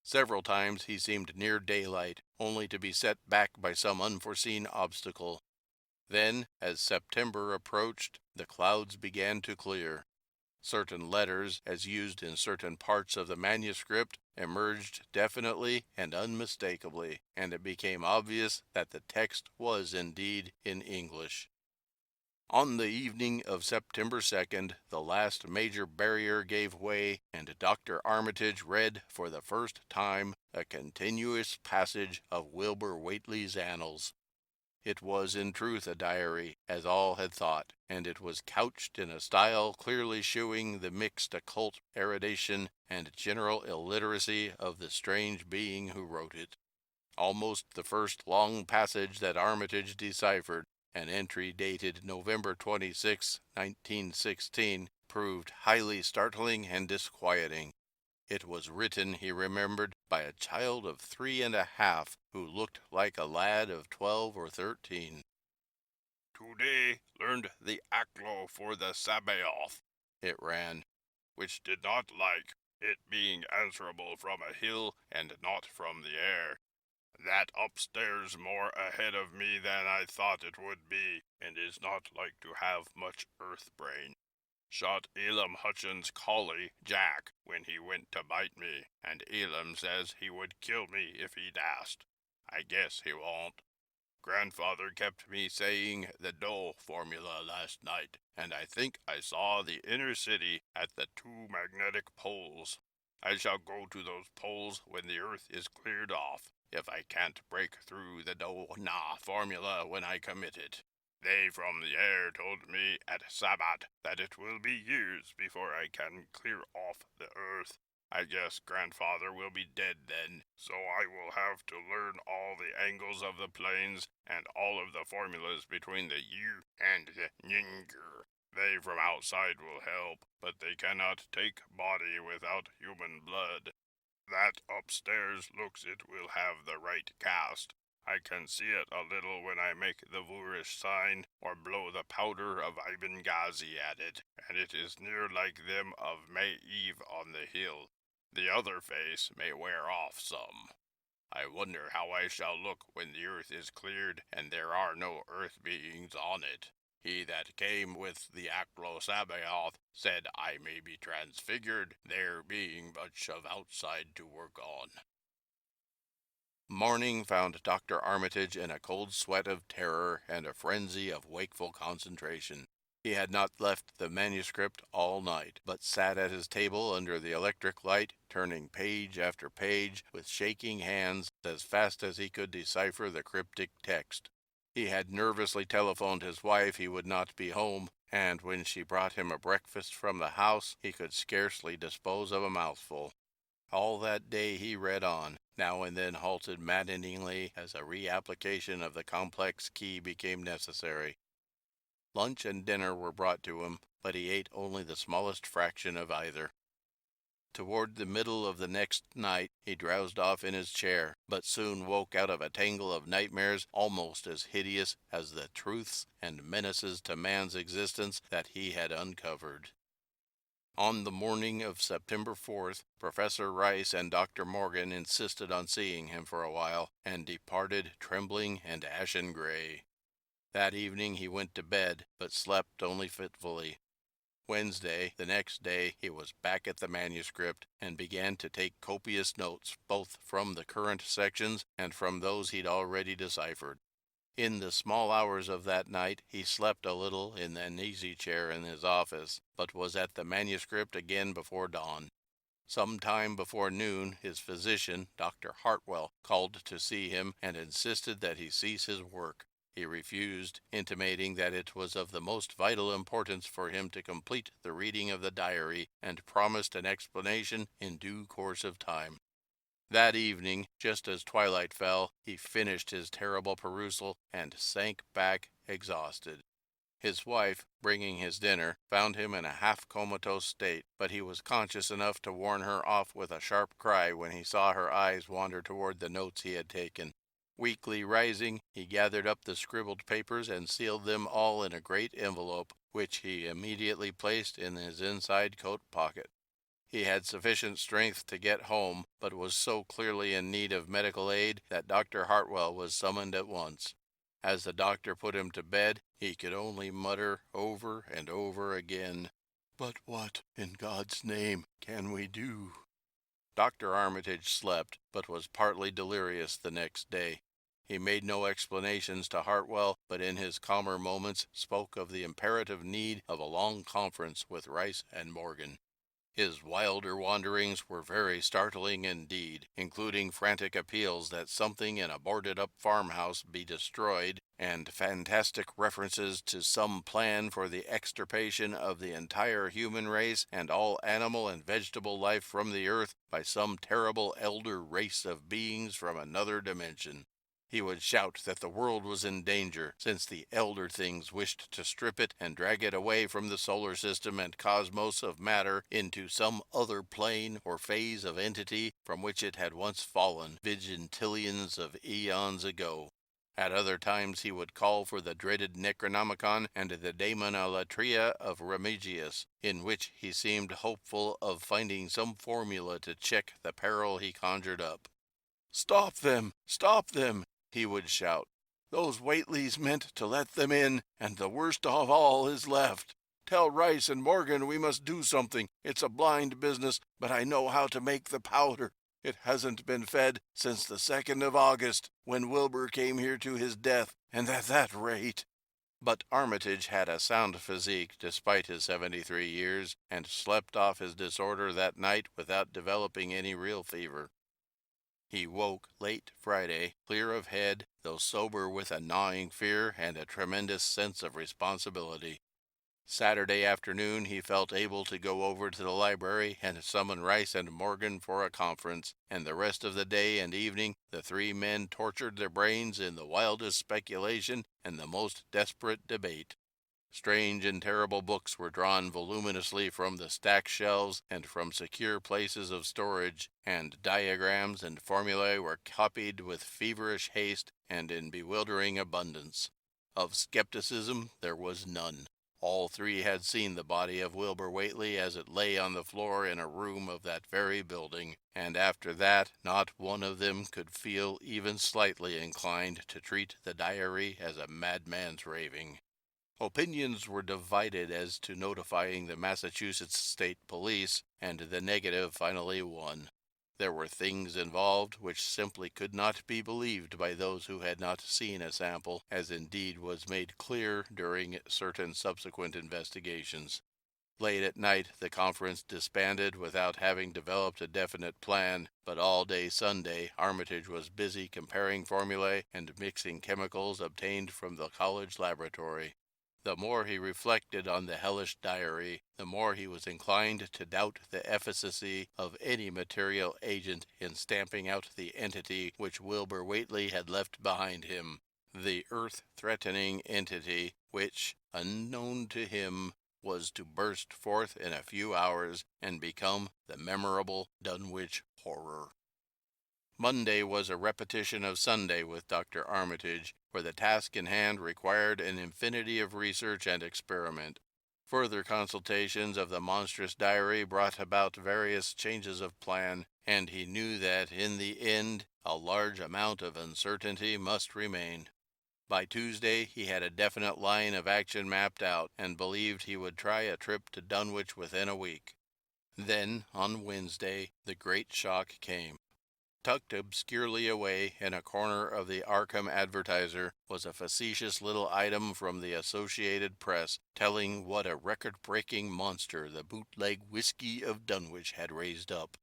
Several times he seemed near daylight, only to be set back by some unforeseen obstacle. Then, as September approached, the clouds began to clear. Certain letters, as used in certain parts of the manuscript, emerged definitely and unmistakably, and it became obvious that the text was indeed in English. On the evening of September 2nd, the last major barrier gave way, and Dr. Armitage read for the first time a continuous passage of Wilbur Whately's annals. It was in truth a diary, as all had thought, and it was couched in a style clearly shewing the mixed occult erudition and general illiteracy of the strange being who wrote it. Almost the first long passage that Armitage deciphered, an entry dated November 26, 1916, proved highly startling and disquieting. It was written, he remembered, by a child of 3 1/2 who looked like a lad of 12 or 13. Today learned the Aklo for the Sabaoth, it ran, which did not like, it being answerable from a hill and not from the air. That upstairs more ahead of me than I thought it would be, and is not like to have much earth brain. Shot Elam Hutchins' collie, Jack, when he went to bite me, and Elam says he would kill me if he dast. I guess he won't. Grandfather kept me saying the Dole formula last night, and I think I saw the inner city at the 2 magnetic poles. I shall go to those poles when the earth is cleared off, if I can't break through the Do-Na formula when I commit it. They from the air told me at Sabbat that it will be years before I can clear off the earth. I guess Grandfather will be dead then, so I will have to learn all the angles of the planes and all of the formulas between the U and the Ninger. They from outside will help, but they cannot take body without human blood. That upstairs looks it will have the right cast. I can see it a little when I make the Voorish sign or blow the powder of Ibn Ghazi at it, and it is near like them of May Eve on the hill. The other face may wear off some. I wonder how I shall look when the earth is cleared and there are no earth beings on it. He that came with the Aklo-Sabaoth said I may be transfigured, there being much of outside to work on. Morning found Dr. Armitage in a cold sweat of terror and a frenzy of wakeful concentration. He had not left the manuscript all night, but sat at his table under the electric light, turning page after page with shaking hands as fast as he could decipher the cryptic text. He had nervously telephoned his wife he would not be home, and when she brought him a breakfast from the house, he could scarcely dispose of a mouthful. All that day he read on, now and then halted maddeningly as a reapplication of the complex key became necessary. Lunch and dinner were brought to him, but he ate only the smallest fraction of either. Toward the middle of the next night he drowsed off in his chair, but soon woke out of a tangle of nightmares almost as hideous as the truths and menaces to man's existence that he had uncovered. On the morning of September 4th, Professor Rice and Dr. Morgan insisted on seeing him for a while, and departed trembling and ashen gray. That evening he went to bed, but slept only fitfully. Wednesday, the next day, he was back at the manuscript, and began to take copious notes, both from the current sections and from those he'd already deciphered. In the small hours of that night he slept a little in an easy-chair in his office, but was at the manuscript again before dawn. Some time before noon his physician, Dr. Hartwell, called to see him and insisted that he cease his work. He refused, intimating that it was of the most vital importance for him to complete the reading of the diary, and promised an explanation in due course of time. That evening, just as twilight fell, he finished his terrible perusal and sank back exhausted. His wife, bringing his dinner, found him in a half-comatose state, but he was conscious enough to warn her off with a sharp cry when he saw her eyes wander toward the notes he had taken. Weakly rising, he gathered up the scribbled papers and sealed them all in a great envelope, which he immediately placed in his inside coat pocket. He had sufficient strength to get home, but was so clearly in need of medical aid that Dr. Hartwell was summoned at once. As the doctor put him to bed, he could only mutter over and over again, "But what, in God's name, can we do?" Dr. Armitage slept, but was partly delirious the next day. He made no explanations to Hartwell, but in his calmer moments spoke of the imperative need of a long conference with Rice and Morgan. His wilder wanderings were very startling indeed, including frantic appeals that something in a boarded-up farmhouse be destroyed, and fantastic references to some plan for the extirpation of the entire human race and all animal and vegetable life from the earth by some terrible elder race of beings from another dimension. He would shout that the world was in danger, since the elder things wished to strip it and drag it away from the solar system and cosmos of matter into some other plane or phase of entity from which it had once fallen, vigintillions of eons ago. At other times he would call for the dreaded Necronomicon and the Daemonolatria of Remigius, in which he seemed hopeful of finding some formula to check the peril he conjured up. "Stop them! Stop them!" he would shout. "Those Whateleys meant to let them in, and the worst of all is left. Tell Rice and Morgan we must do something. It's a blind business, but I know how to make the powder. It hasn't been fed since the 2nd of August, when Wilbur came here to his death, and at that rate." But Armitage had a sound physique despite his 73 years, and slept off his disorder that night without developing any real fever. He woke late Friday, clear of head, though sober with a gnawing fear and a tremendous sense of responsibility. Saturday afternoon he felt able to go over to the library and summon Rice and Morgan for a conference, and the rest of the day and evening the three men tortured their brains in the wildest speculation and the most desperate debate. Strange and terrible books were drawn voluminously from the stacked shelves and from secure places of storage, and diagrams and formulae were copied with feverish haste and in bewildering abundance. Of skepticism there was none. All three had seen the body of Wilbur Whately as it lay on the floor in a room of that very building, and after that not one of them could feel even slightly inclined to treat the diary as a madman's raving. Opinions were divided as to notifying the Massachusetts State Police, and the negative finally won. There were things involved which simply could not be believed by those who had not seen a sample, as indeed was made clear during certain subsequent investigations. Late at night the conference disbanded without having developed a definite plan, but all day Sunday Armitage was busy comparing formulae and mixing chemicals obtained from the college laboratory. The more he reflected on the hellish diary, the more he was inclined to doubt the efficacy of any material agent in stamping out the entity which Wilbur Whately had left behind him, the earth-threatening entity which, unknown to him, was to burst forth in a few hours and become the memorable Dunwich Horror. Monday was a repetition of Sunday with Dr. Armitage, where the task in hand required an infinity of research and experiment. Further consultations of the monstrous diary brought about various changes of plan, and he knew that, in the end, a large amount of uncertainty must remain. By Tuesday he had a definite line of action mapped out, and believed he would try a trip to Dunwich within a week. Then, on Wednesday, the great shock came. Tucked obscurely away in a corner of the Arkham Advertiser was a facetious little item from the Associated Press telling what a record-breaking monster the bootleg whiskey of Dunwich had raised up.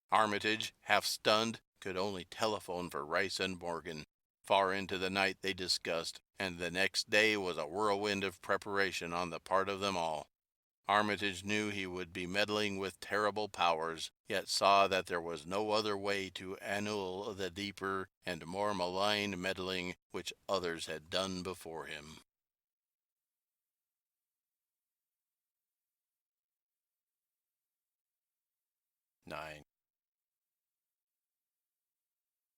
Armitage, half stunned, could only telephone for Rice and Morgan. Far into the night they discussed, and the next day was a whirlwind of preparation on the part of them all. Armitage knew he would be meddling with terrible powers, yet saw that there was no other way to annul the deeper and more malign meddling which others had done before him. (9)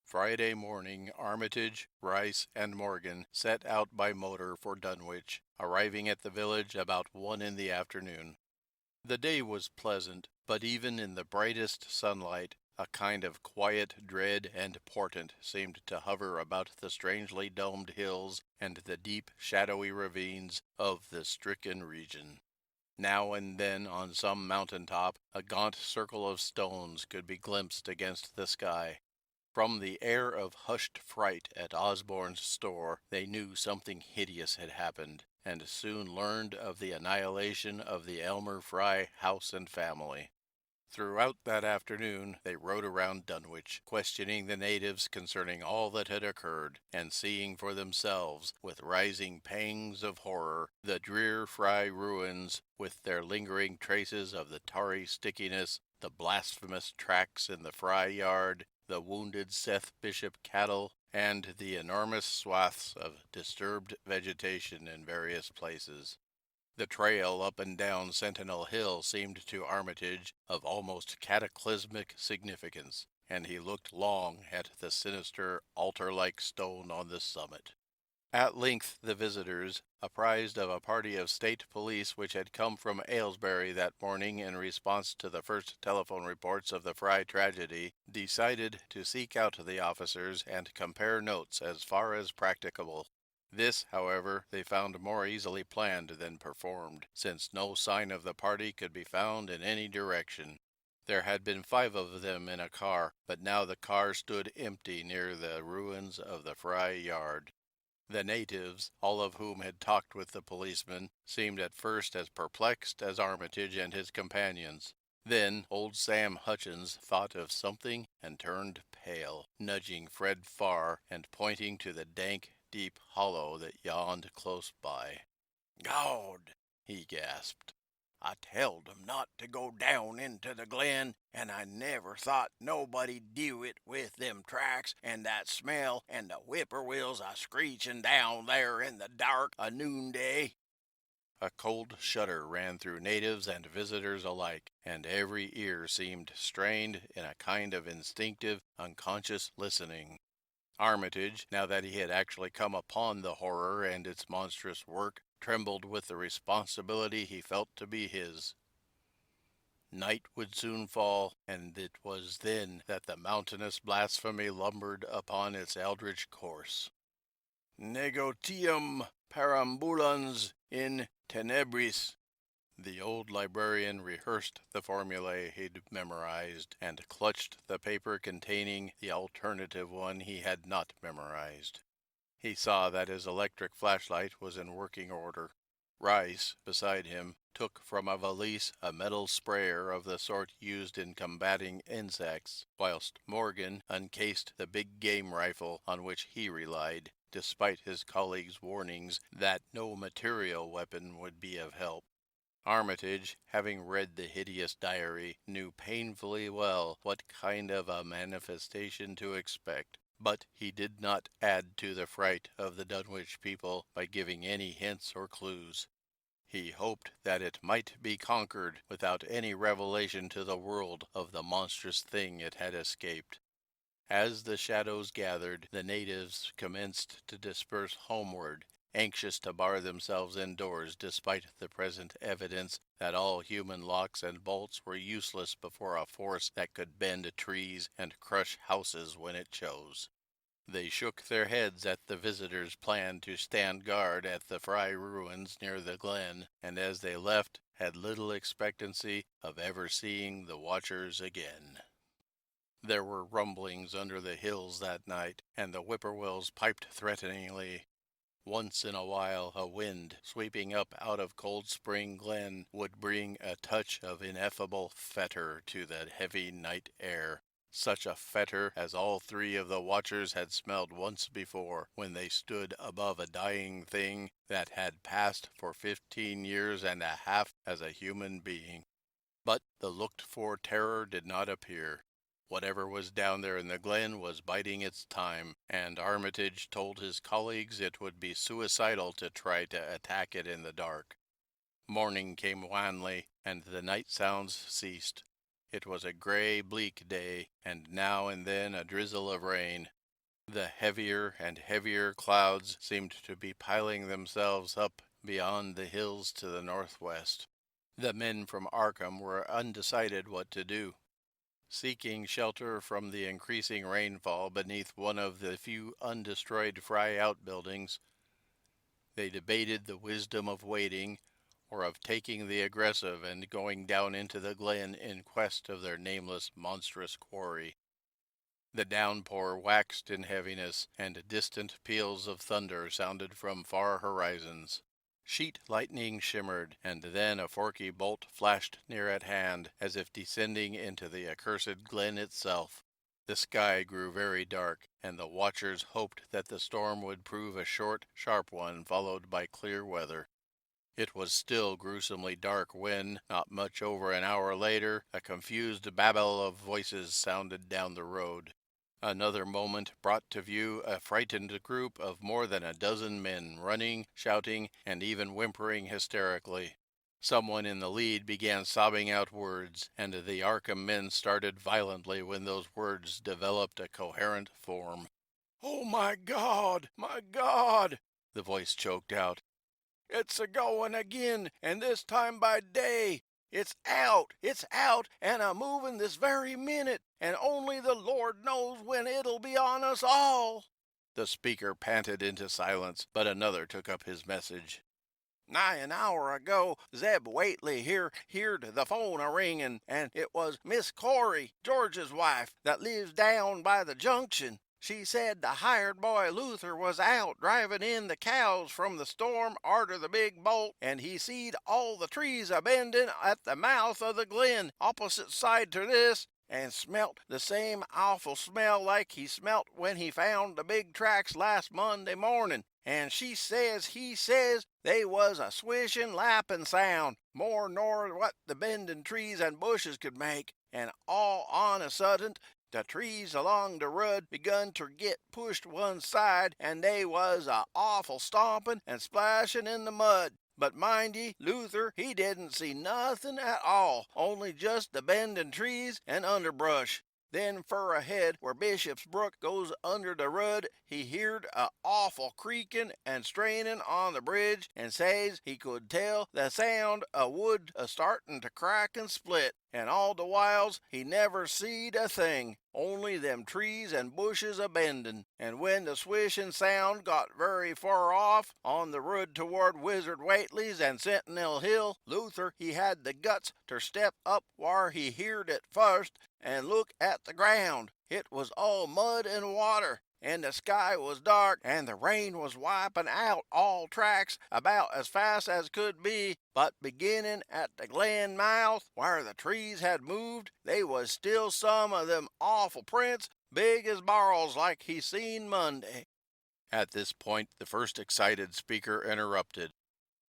Friday morning, Armitage, Rice, and Morgan set out by motor for Dunwich, arriving at the village about 1 in the afternoon. The day was pleasant, but even in the brightest sunlight, a kind of quiet dread and portent seemed to hover about the strangely domed hills and the deep, shadowy ravines of the stricken region. Now and then on some mountain top, a gaunt circle of stones could be glimpsed against the sky. From the air of hushed fright at Osborne's store, they knew something hideous had happened, and soon learned of the annihilation of the Elmer Fry house and family. Throughout that afternoon they rode around Dunwich, questioning the natives concerning all that had occurred, and seeing for themselves, with rising pangs of horror, the drear Fry ruins, with their lingering traces of the tarry stickiness, the blasphemous tracks in the Fry yard, the wounded Seth Bishop cattle, and the enormous swaths of disturbed vegetation in various places. The trail up and down Sentinel Hill seemed to Armitage of almost cataclysmic significance, and he looked long at the sinister altar-like stone on the summit. At length the visitors, apprised of a party of state police which had come from Aylesbury that morning in response to the first telephone reports of the Fry tragedy, decided to seek out the officers and compare notes as far as practicable. This, however, they found more easily planned than performed, since no sign of the party could be found in any direction. There had been 5 of them in a car, but now the car stood empty near the ruins of the Fry yard. The natives, all of whom had talked with the policeman, seemed at first as perplexed as Armitage and his companions. Then old Sam Hutchins thought of something and turned pale, nudging Fred Farr and pointing to the dank, deep hollow that yawned close by. "God," he gasped. "I telled 'em not to go down into the glen, and I never thought nobody'd do it with them tracks and that smell and the whippoorwills a screechin' down there in the dark o' noonday." A cold shudder ran through natives and visitors alike, and every ear seemed strained in a kind of instinctive, unconscious listening. Armitage, now that he had actually come upon the horror and its monstrous work, trembled with the responsibility he felt to be his. Night would soon fall, and it was then that the mountainous blasphemy lumbered upon its eldritch course. Negotium perambulans in tenebris. The old librarian rehearsed the formulae he'd memorized, and clutched the paper containing the alternative one he had not memorized. He saw that his electric flashlight was in working order. Rice, beside him, took from a valise a metal sprayer of the sort used in combating insects, whilst Morgan uncased the big game rifle on which he relied, despite his colleague's warnings that no material weapon would be of help. Armitage, having read the hideous diary, knew painfully well what kind of a manifestation to expect, but he did not add to the fright of the Dunwich people by giving any hints or clues. He hoped that it might be conquered without any revelation to the world of the monstrous thing it had escaped. As the shadows gathered, the natives commenced to disperse homeward, anxious to bar themselves indoors despite the present evidence that all human locks and bolts were useless before a force that could bend trees and crush houses when it chose. They shook their heads at the visitors' plan to stand guard at the Fry ruins near the glen, and as they left had little expectancy of ever seeing the watchers again. There were rumblings under the hills that night, and the whippoorwills piped threateningly. Once in a while a wind, sweeping up out of Cold Spring Glen, would bring a touch of ineffable fetor to the heavy night air, such a fetor as all three of the watchers had smelled once before, when they stood above a dying thing that had passed for 15 years and a half as a human being. But the looked-for terror did not appear. Whatever was down there in the glen was biding its time, and Armitage told his colleagues it would be suicidal to try to attack it in the dark. Morning came wanly, and the night sounds ceased. It was a gray, bleak day, and now and then a drizzle of rain. The heavier and heavier clouds seemed to be piling themselves up beyond the hills to the northwest. The men from Arkham were undecided what to do. Seeking shelter from the increasing rainfall beneath one of the few undestroyed Fry outbuildings, they debated the wisdom of waiting, or of taking the aggressive and going down into the glen in quest of their nameless monstrous quarry. The downpour waxed in heaviness, and distant peals of thunder sounded from far horizons. Sheet lightning shimmered, and then a forky bolt flashed near at hand, as if descending into the accursed glen itself. The sky grew very dark, and the watchers hoped that the storm would prove a short, sharp one, followed by clear weather. It was still gruesomely dark when, not much over an hour later, a confused babel of voices sounded down the road. Another moment brought to view a frightened group of more than a dozen men, running, shouting, and even whimpering hysterically. Someone in the lead began sobbing out words, and the Arkham men started violently when those words developed a coherent form. "Oh, my God! My God!" the voice choked out. "It's a-goin' again, and this time by day. It's out, and a-movin' this very minute, and only the Lord knows when it'll be on us all." The speaker panted into silence, but another took up his message. "Nigh an hour ago, Zeb Whately here heard the phone a-ringin', and it was Miss Corey, George's wife, that lives down by the junction. She said the hired boy Luther was out drivin' in the cows from the storm arter the big bolt, and he seed all the trees a-bendin' at the mouth o' the glen, opposite side to this, and smelt the same awful smell like he smelt when he found the big tracks last Monday mornin'. And she says he says they was a swishin', lappin' sound, more nor what the bendin' trees and bushes could make, and all on a sudden the trees along the road begun ter git pushed one side, and they was a awful stompin' and splashin' in the mud. But mind ye, Luther, he didn't see nothin' at all, only just the bendin' trees and underbrush. Then fur ahead, where Bishop's Brook goes under the rud, he heerd a awful creakin' and strainin' on the bridge, and says he could tell the sound o' wood a-startin' to crack and split, and all the whiles he never seed a thing, only them trees and bushes a-bendin', and when the swishin' sound got very far off, on the road toward Wizard Whately's and Sentinel Hill, Luther he had the guts ter step up whar he heerd it fust, and look at the ground. It was all mud and water, and the sky was dark, and the rain was wipin' out all tracks about as fast as could be, but beginnin' at the glen mouth, whar the trees had moved, they was still some o' them awful prints, big as barrels like he seen Monday. At this point, the first excited speaker interrupted.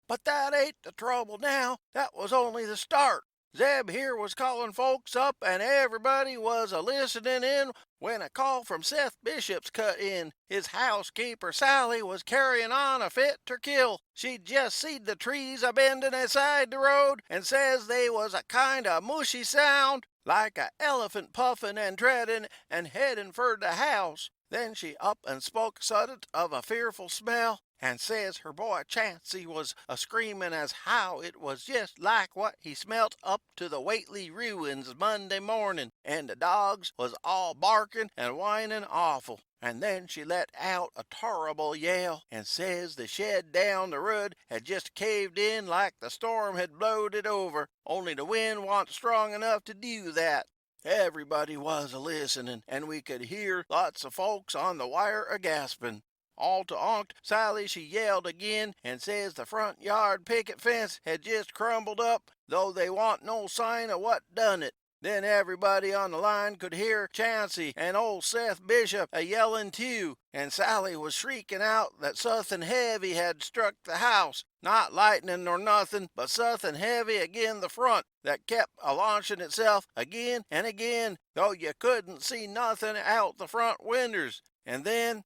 But that ain't the trouble now. That was only the start. Zeb here was callin' folks up, and everybody was a-listenin' in when a call from Seth Bishop's cut in. His housekeeper Sally was carryin' on a fit ter kill. She'd jest seed the trees a-bendin' aside the road, and says they was a kind o' mushy sound, like a elephant puffin' and treadin' and headin' fer the house. Then she up and spoke suddent of a fearful smell, and says her boy Chancey was a-screamin' as how it was jest like what he smelt up to the Whately ruins Monday mornin', and the dogs was all barkin' and whinin' awful. And then she let out a torrible yell, and says the shed down the road had jest caved in like the storm had blowed it over, only the wind wa'n't strong enough to do that. Everybody was a-listenin', and we could hear lots of folks on the wire a-gaspin'. All to onct, Sally she yelled agin, and says the front yard picket fence had jest crumbled up, though they wa'n't no sign o' what done it. Then everybody on the line could hear Chancey and old Seth Bishop a-yellin' too, and Sally was shriekin' out that suthin' heavy had struck the house, not lightnin' nor nothin', but suthin' heavy agin the front, that kep' a-launchin' itself agin and agin, though you couldn't see nothin' out the front winders. And then,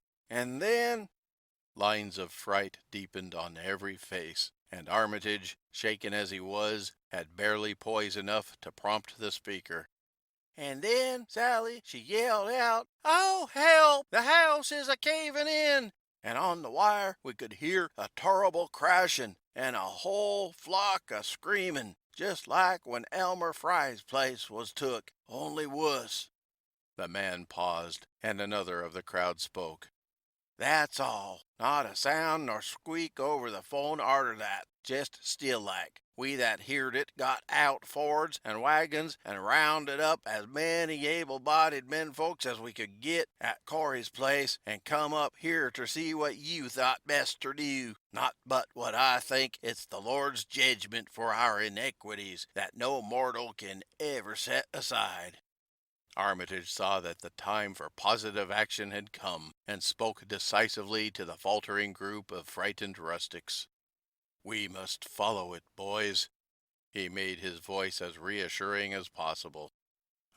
Lines of fright deepened on every face, and Armitage, shaken as he was, had barely poise enough to prompt the speaker. And then Sally she yelled out, "Oh, help! The house is a-cavin' in!" And on the wire we could hear a terrible crashin', and a whole flock a-screamin', just like when Elmer Fry's place was took, only wuss. The man paused, and another of the crowd spoke. That's all. Not a sound nor squeak over the phone arter that. Jest still like. We that heerd it got out Fords and wagons and rounded up as many able-bodied men folks as we could git at Corey's place, and come up here ter see what you thought best ter do. Not but what I think it's the Lord's jedgment for our iniquities that no mortal can ever set aside. Armitage saw that the time for positive action had come, and spoke decisively to the faltering group of frightened rustics. "We must follow it, boys." He made his voice as reassuring as possible.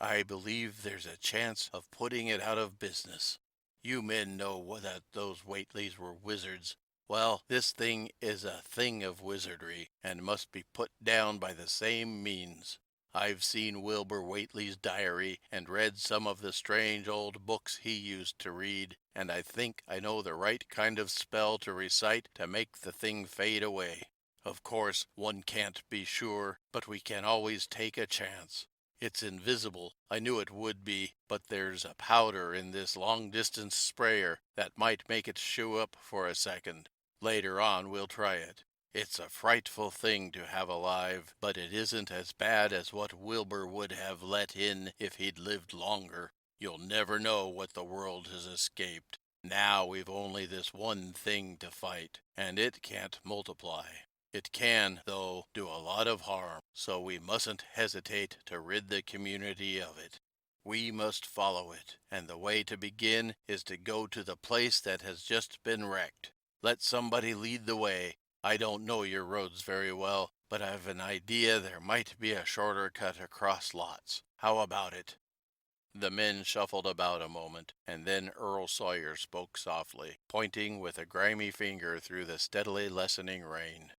"I believe there's a chance of putting it out of business. You men know that those Whateleys were wizards. Well, this thing is a thing of wizardry, and must be put down by the same means. I've seen Wilbur Whately's diary, and read some of the strange old books he used to read, and I think I know the right kind of spell to recite to make the thing fade away. Of course, one can't be sure, but we can always take a chance. It's invisible, I knew it would be, but there's a powder in this long-distance sprayer that might make it show up for a second. Later on we'll try it. It's a frightful thing to have alive, but it isn't as bad as what Wilbur would have let in if he'd lived longer. You'll never know what the world has escaped. Now we've only this one thing to fight, and it can't multiply. It can, though, do a lot of harm, so we mustn't hesitate to rid the community of it. We must follow it, and the way to begin is to go to the place that has just been wrecked. Let somebody lead the way. I don't know your roads very well, but I've an idea there might be a shorter cut across lots. How about it?" The men shuffled about a moment, and then Earl Sawyer spoke softly, pointing with a grimy finger through the steadily lessening rain.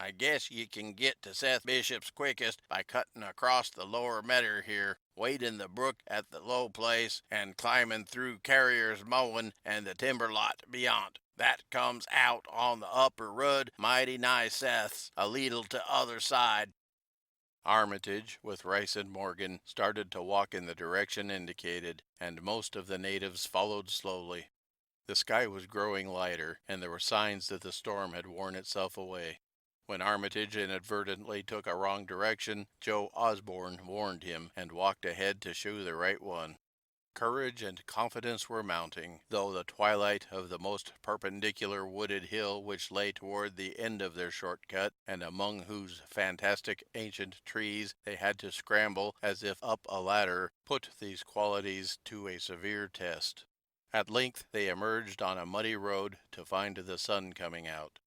I guess you can get to Seth Bishop's quickest by cutting across the lower meadow here, wading the brook at the low place, and climbing through Carrier's mowing and the timber lot beyond. That comes out on the upper road mighty nigh Seth's, a leetle to other side. Armitage, with Rice and Morgan, started to walk in the direction indicated, and most of the natives followed slowly. The sky was growing lighter, and there were signs that the storm had worn itself away. When Armitage inadvertently took a wrong direction, Joe Osborne warned him and walked ahead to show the right one. Courage and confidence were mounting, though the twilight of the most perpendicular wooded hill which lay toward the end of their shortcut, and among whose fantastic ancient trees they had to scramble as if up a ladder, put these qualities to a severe test. At length they emerged on a muddy road to find the sun coming out.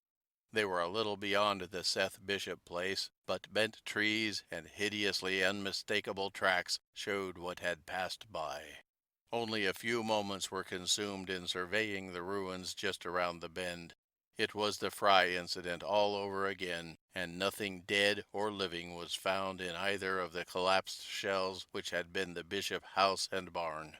They were a little beyond the Seth Bishop place, but bent trees and hideously unmistakable tracks showed what had passed by. Only a few moments were consumed in surveying the ruins just around the bend. It was the Fry incident all over again, and nothing dead or living was found in either of the collapsed shells which had been the Bishop house and barn.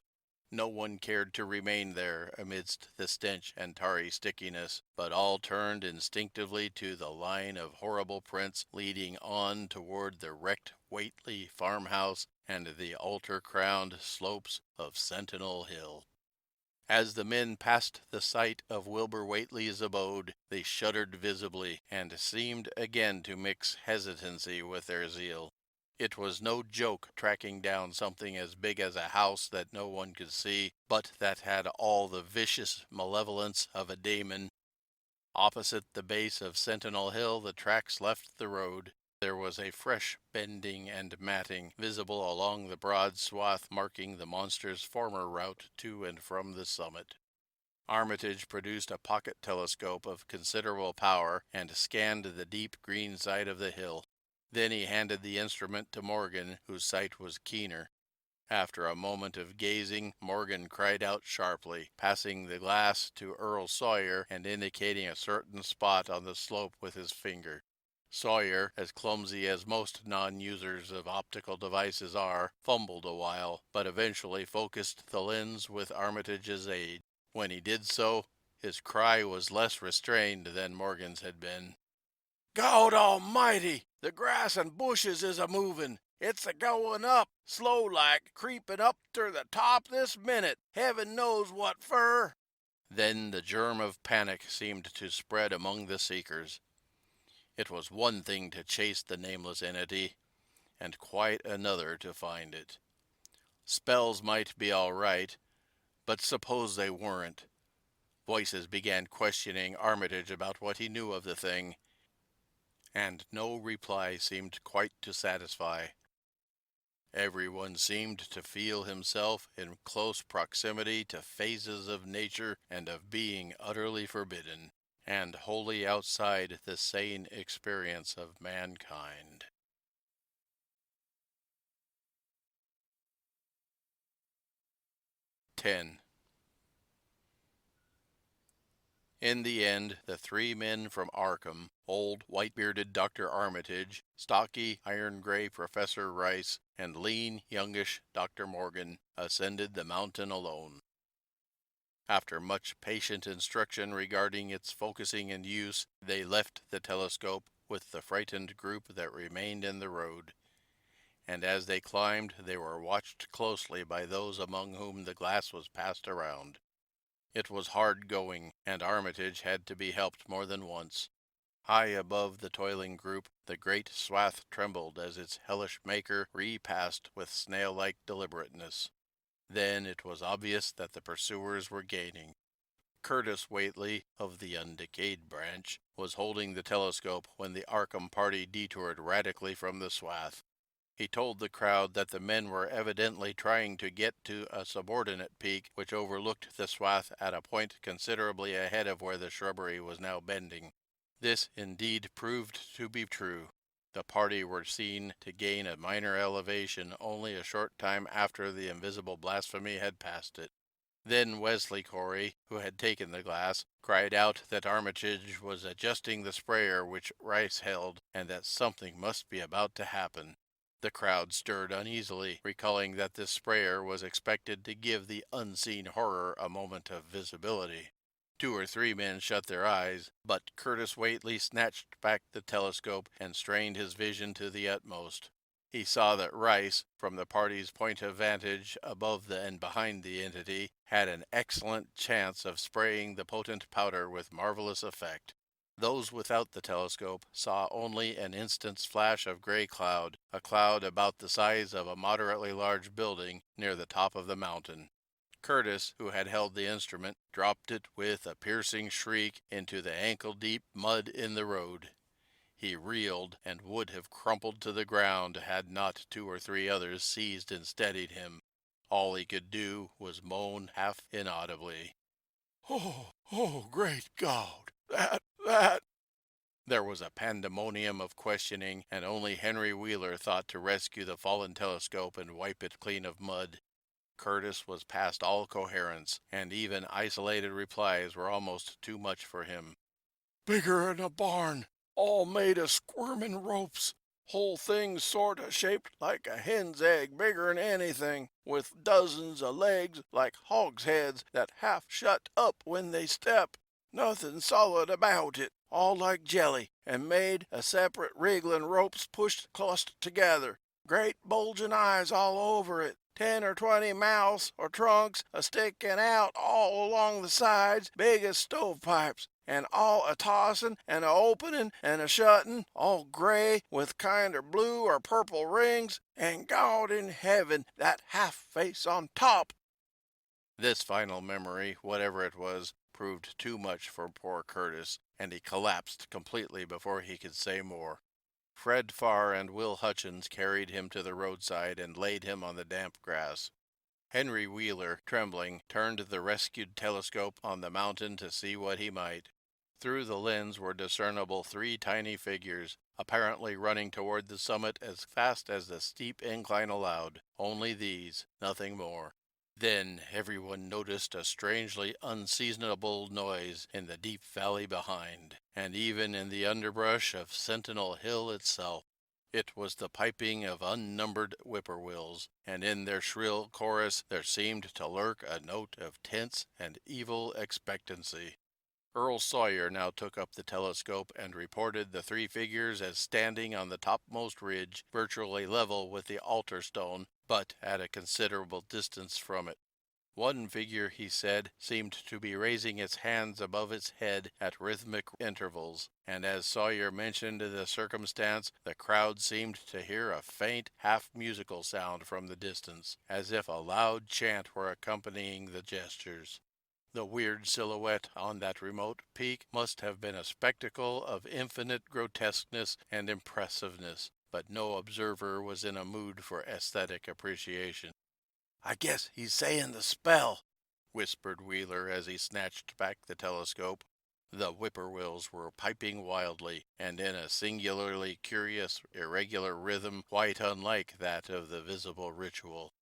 No one cared to remain there amidst the stench and tarry stickiness, but all turned instinctively to the line of horrible prints leading on toward the wrecked Whately farmhouse and the altar-crowned slopes of Sentinel Hill. As the men passed the site of Wilbur Whately's abode, they shuddered visibly, and seemed again to mix hesitancy with their zeal. It was no joke tracking down something as big as a house that no one could see, but that had all the vicious malevolence of a daemon. Opposite the base of Sentinel Hill the tracks left the road. There was a fresh bending and matting visible along the broad swath marking the monster's former route to and from the summit. Armitage produced a pocket telescope of considerable power and scanned the deep green side of the hill. Then he handed the instrument to Morgan, whose sight was keener. After a moment of gazing, Morgan cried out sharply, passing the glass to Earl Sawyer and indicating a certain spot on the slope with his finger. Sawyer, as clumsy as most non-users of optical devices are, fumbled a while, but eventually focused the lens with Armitage's aid. When he did so, his cry was less restrained than Morgan's had been. "God almighty! The grass and bushes is a-movin'. It's a-goin' up, slow-like, creepin' up ter the top this minute. Heaven knows what fer." Then the germ of panic seemed to spread among the seekers. It was one thing to chase the nameless entity, and quite another to find it. Spells might be all right, but suppose they weren't? Voices began questioning Armitage about what he knew of the thing, and no reply seemed quite to satisfy. Everyone seemed to feel himself in close proximity to phases of nature and of being utterly forbidden, and wholly outside the sane experience of mankind. In the end, the three men from Arkham, old white-bearded Dr. Armitage, stocky, iron-gray Professor Rice, and lean, youngish Dr. Morgan, ascended the mountain alone. After much patient instruction regarding its focusing and use, they left the telescope with the frightened group that remained in the road, and as they climbed they were watched closely by those among whom the glass was passed around. It was hard going, and Armitage had to be helped more than once. High above the toiling group, the great swath trembled as its hellish maker repassed with snail-like deliberateness. Then it was obvious that the pursuers were gaining. Curtis Whately, of the undecayed branch, was holding the telescope when the Arkham party detoured radically from the swath. He told the crowd that the men were evidently trying to get to a subordinate peak which overlooked the swath at a point considerably ahead of where the shrubbery was now bending. This indeed proved to be true. The party were seen to gain a minor elevation only a short time after the invisible blasphemy had passed it. Then Wesley Corey, who had taken the glass, cried out that Armitage was adjusting the sprayer which Rice held, and that something must be about to happen. The crowd stirred uneasily, recalling that this sprayer was expected to give the unseen horror a moment of visibility. 2 or 3 men shut their eyes, but Curtis Whately snatched back the telescope and strained his vision to the utmost. He saw that Rice, from the party's point of vantage above and behind the entity, had an excellent chance of spraying the potent powder with marvelous effect. Those without the telescope saw only an instant's flash of gray cloud, a cloud about the size of a moderately large building near the top of the mountain. Curtis, who had held the instrument, dropped it with a piercing shriek into the ankle-deep mud in the road. He reeled and would have crumpled to the ground had not 2 or 3 others seized and steadied him. All he could do was moan half inaudibly. Oh, great God! That... There was a pandemonium of questioning, and only Henry Wheeler thought to rescue the fallen telescope and wipe it clean of mud. Curtis was past all coherence, and even isolated replies were almost too much for him. "Bigger'n a barn, all made of squirmin' ropes. Whole thing sorta shaped like a hen's egg, bigger'n anything, with dozens of legs like hogsheads that half shut up when they step. Nothing solid about it, all like jelly, and made of separate wrigglin' ropes pushed close together. Great bulgin' eyes all over it. 10 or 20 mouths or trunks a-stickin' out all along the sides, big as stovepipes, and all a-tossin' and a-openin' and a-shuttin', all gray with kinder blue or purple rings, and God in heaven, that half-face on top!" This final memory, whatever it was, proved too much for poor Curtis, and he collapsed completely before he could say more. Fred Farr and Will Hutchins carried him to the roadside and laid him on the damp grass. Henry Wheeler, trembling, turned the rescued telescope on the mountain to see what he might. Through the lens were discernible 3 tiny figures, apparently running toward the summit as fast as the steep incline allowed. Only these, nothing more. Then everyone noticed a strangely unseasonable noise in the deep valley behind, and even in the underbrush of Sentinel Hill itself. It was the piping of unnumbered whippoorwills, and in their shrill chorus there seemed to lurk a note of tense and evil expectancy. Earl Sawyer now took up the telescope and reported the 3 figures as standing on the topmost ridge, virtually level with the altar stone, but at a considerable distance from it. One figure, he said, seemed to be raising its hands above its head at rhythmic intervals, and as Sawyer mentioned the circumstance, the crowd seemed to hear a faint, half-musical sound from the distance, as if a loud chant were accompanying the gestures. The weird silhouette on that remote peak must have been a spectacle of infinite grotesqueness and impressiveness, but no observer was in a mood for aesthetic appreciation. "I guess he's sayin' the spell," whispered Wheeler as he snatched back the telescope. The whippoorwills were piping wildly, and in a singularly curious, irregular rhythm quite unlike that of the visible ritual.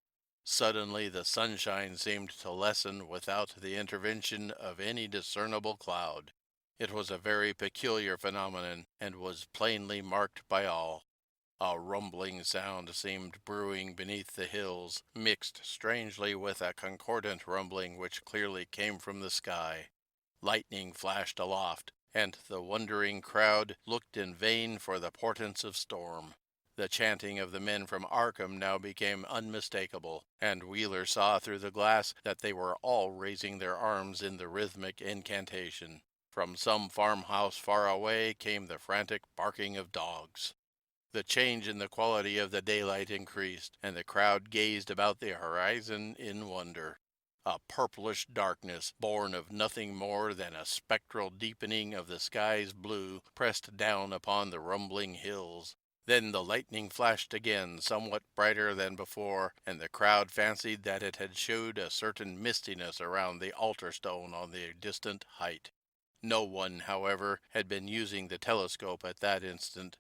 Suddenly the sunshine seemed to lessen without the intervention of any discernible cloud. It was a very peculiar phenomenon, and was plainly marked by all. A rumbling sound seemed brewing beneath the hills, mixed strangely with a concordant rumbling which clearly came from the sky. Lightning flashed aloft, and the wondering crowd looked in vain for the portents of storm. The chanting of the men from Arkham now became unmistakable, and Wheeler saw through the glass that they were all raising their arms in the rhythmic incantation. From some farmhouse far away came the frantic barking of dogs. The change in the quality of the daylight increased, and the crowd gazed about the horizon in wonder. A purplish darkness, born of nothing more than a spectral deepening of the sky's blue, pressed down upon the rumbling hills. Then the lightning flashed again, somewhat brighter than before, and the crowd fancied that it had showed a certain mistiness around the altar stone on the distant height. No one, however, had been using the telescope at that instant.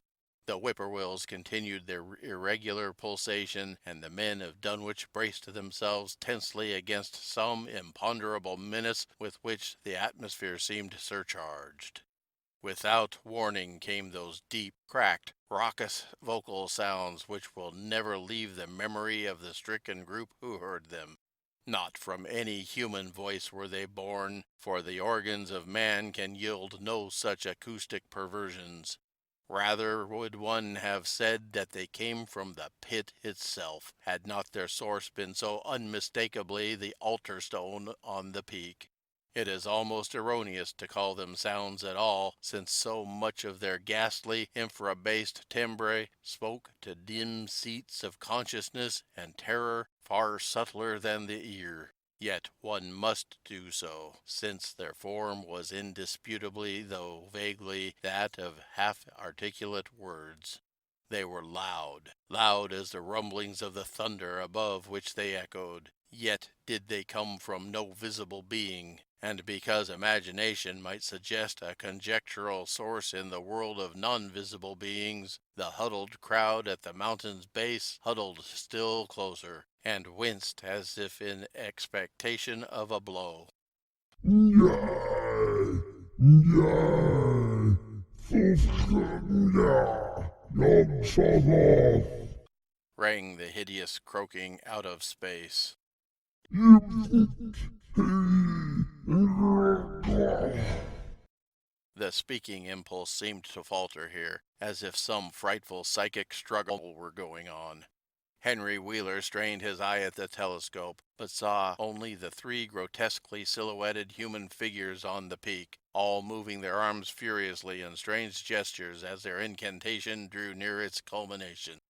The whippoorwills continued their irregular pulsation, and the men of Dunwich braced themselves tensely against some imponderable menace with which the atmosphere seemed surcharged. Without warning came those deep, cracked, raucous vocal sounds which will never leave the memory of the stricken group who heard them. Not from any human voice were they born, for the organs of man can yield no such acoustic perversions. Rather would one have said that they came from the pit itself, had not their source been so unmistakably the altar stone on the peak. It is almost erroneous to call them sounds at all, since so much of their ghastly, infra-based timbre spoke to dim seats of consciousness and terror far subtler than the ear. Yet one must do so, since their form was indisputably, though vaguely, that of half-articulate words. They were loud, loud as the rumblings of the thunder above which they echoed. Yet did they come from no visible being, and because imagination might suggest a conjectural source in the world of non-visible beings, the huddled crowd at the mountain's base huddled still closer, and winced as if in expectation of a blow. Rang the hideous croaking out of space. The speaking impulse seemed to falter here, as if some frightful psychic struggle were going on. Henry Wheeler strained his eye at the telescope, but saw only the three grotesquely silhouetted human figures on the peak, all moving their arms furiously in strange gestures as their incantation drew near its culmination.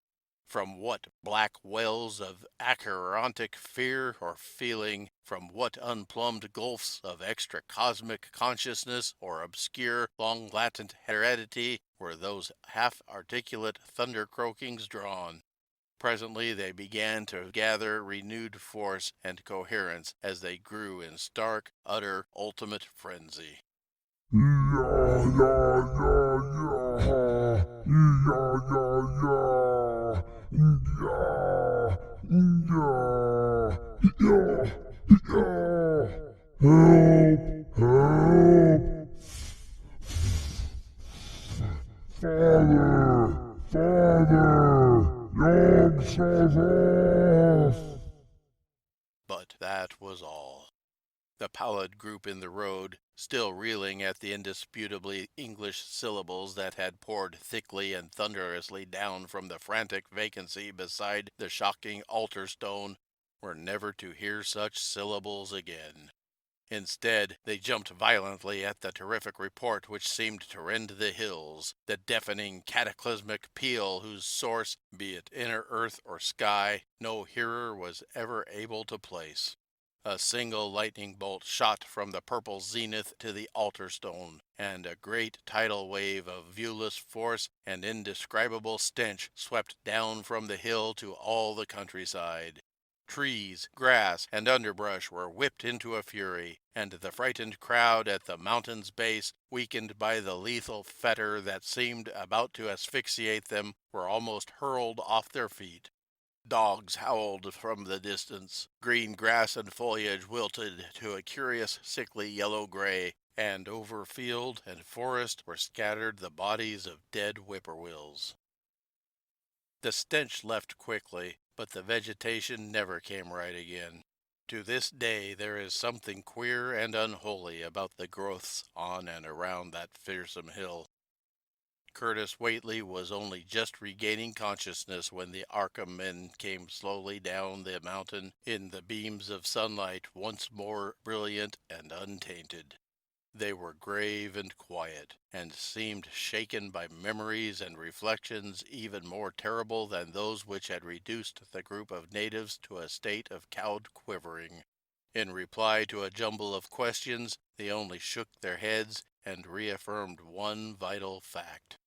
From what black wells of acherontic fear or feeling, from what unplumbed gulfs of extra-cosmic consciousness or obscure, long-latent heredity were those half-articulate thunder-croakings drawn? Presently they began to gather renewed force and coherence as they grew in stark, utter, ultimate frenzy. But that was all. The pallid group in the road, still reeling at the indisputably English syllables that had poured thickly and thunderously down from the frantic vacancy beside the shocking altar stone, were never to hear such syllables again. Instead, they jumped violently at the terrific report which seemed to rend the hills, the deafening cataclysmic peal whose source, be it inner earth or sky, no hearer was ever able to place. A single lightning bolt shot from the purple zenith to the altar stone, and a great tidal wave of viewless force and indescribable stench swept down from the hill to all the countryside. Trees, grass, and underbrush were whipped into a fury, and the frightened crowd at the mountain's base, weakened by the lethal fetter that seemed about to asphyxiate them, were almost hurled off their feet. Dogs howled from the distance. Green grass and foliage wilted to a curious sickly yellow-gray, and over field and forest were scattered the bodies of dead whippoorwills. The stench left quickly, but the vegetation never came right again. To this day there is something queer and unholy about the growths on and around that fearsome hill. Curtis Whately was only just regaining consciousness when the Arkham men came slowly down the mountain in the beams of sunlight once more brilliant and untainted. They were grave and quiet, and seemed shaken by memories and reflections even more terrible than those which had reduced the group of natives to a state of cowed quivering. In reply to a jumble of questions, they only shook their heads and reaffirmed one vital fact.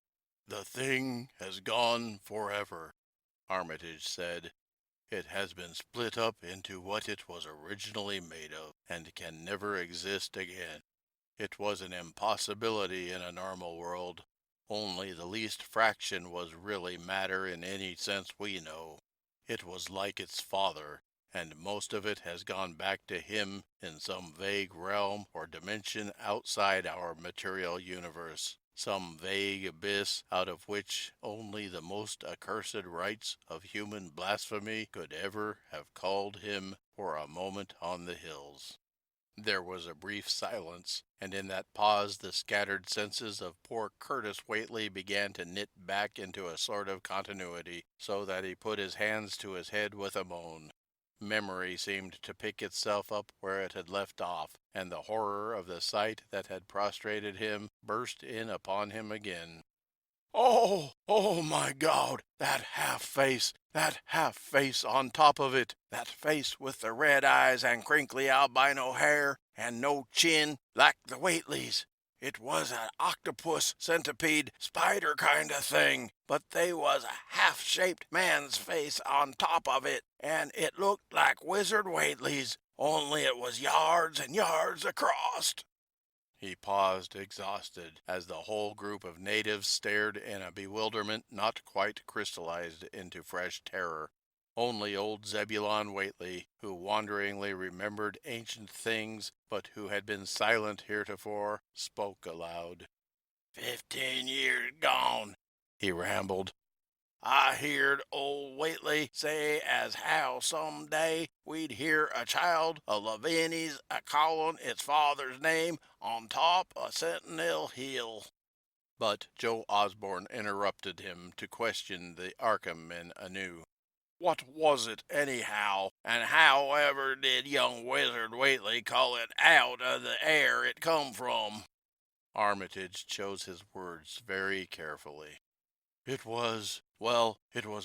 "The thing has gone forever," Armitage said. "It has been split up into what it was originally made of, and can never exist again. It was an impossibility in a normal world. only the least fraction was really matter in any sense we know. It was like its father, and most of it has gone back to him in some vague realm or dimension outside our material universe, some vague abyss out of which only the most accursed rites of human blasphemy could ever have called him for a moment on the hills. There was a brief silence, and in that pause the scattered senses of poor Curtis Whately began to knit back into a sort of continuity, so that he put his hands to his head with a moan. Memory seemed to pick itself up where it had left off, and the horror of the sight that had prostrated him burst in upon him again. Oh, oh my God, that half face on top of it, that face with the red eyes and crinkly albino hair and no chin like the Whateleys. It was an octopus, centipede, spider kind of thing, but they was a half-shaped man's face on top of it, and it looked like Wizard Whately's, only it was yards and yards across. He paused, exhausted, as the whole group of natives stared in a bewilderment not quite crystallized into fresh terror. Only old Zebulon Whately, who wanderingly remembered ancient things, but who had been silent heretofore, spoke aloud. 15 years gone, he rambled. I heerd old Whately say as how some day we'd hear a child of Lavinies a-callin' its father's name on top o' Sentinel Hill. But Joe Osborne interrupted him to question the Arkham men anew. What was it, anyhow, and however did young Wizard Whately call it out of the air it come from? Armitage chose his words very carefully. It was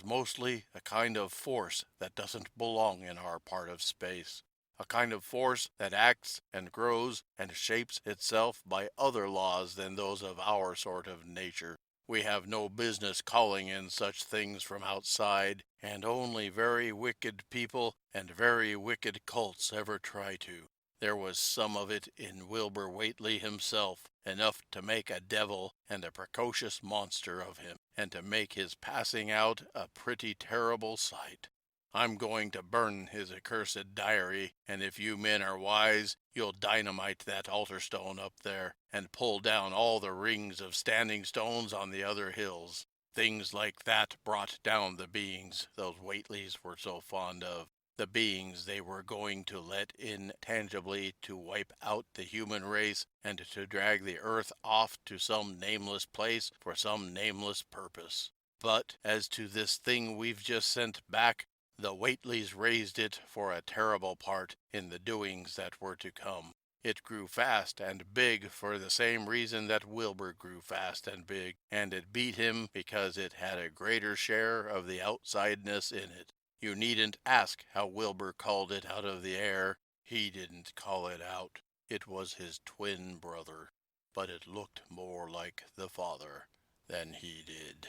mostly a kind of force that doesn't belong in our part of space. A kind of force that acts and grows and shapes itself by other laws than those of our sort of nature. We have no business calling in such things from outside, and only very wicked people and very wicked cults ever try to. There was some of it in Wilbur Whately himself, enough to make a devil and a precocious monster of him, and to make his passing out a pretty terrible sight. I'm going to burn his accursed diary, and if you men are wise, you'll dynamite that altar stone up there, and pull down all the rings of standing stones on the other hills. Things like that brought down the beings those Whateleys were so fond of. The beings they were going to let in tangibly to wipe out the human race and to drag the earth off to some nameless place for some nameless purpose. But as to this thing we've just sent back, the Whateleys raised it for a terrible part in the doings that were to come. It grew fast and big for the same reason that Wilbur grew fast and big, and it beat him because it had a greater share of the outsideness in it. You needn't ask how Wilbur called it out of the air. He didn't call it out. It was his twin brother, but it looked more like the father than he did.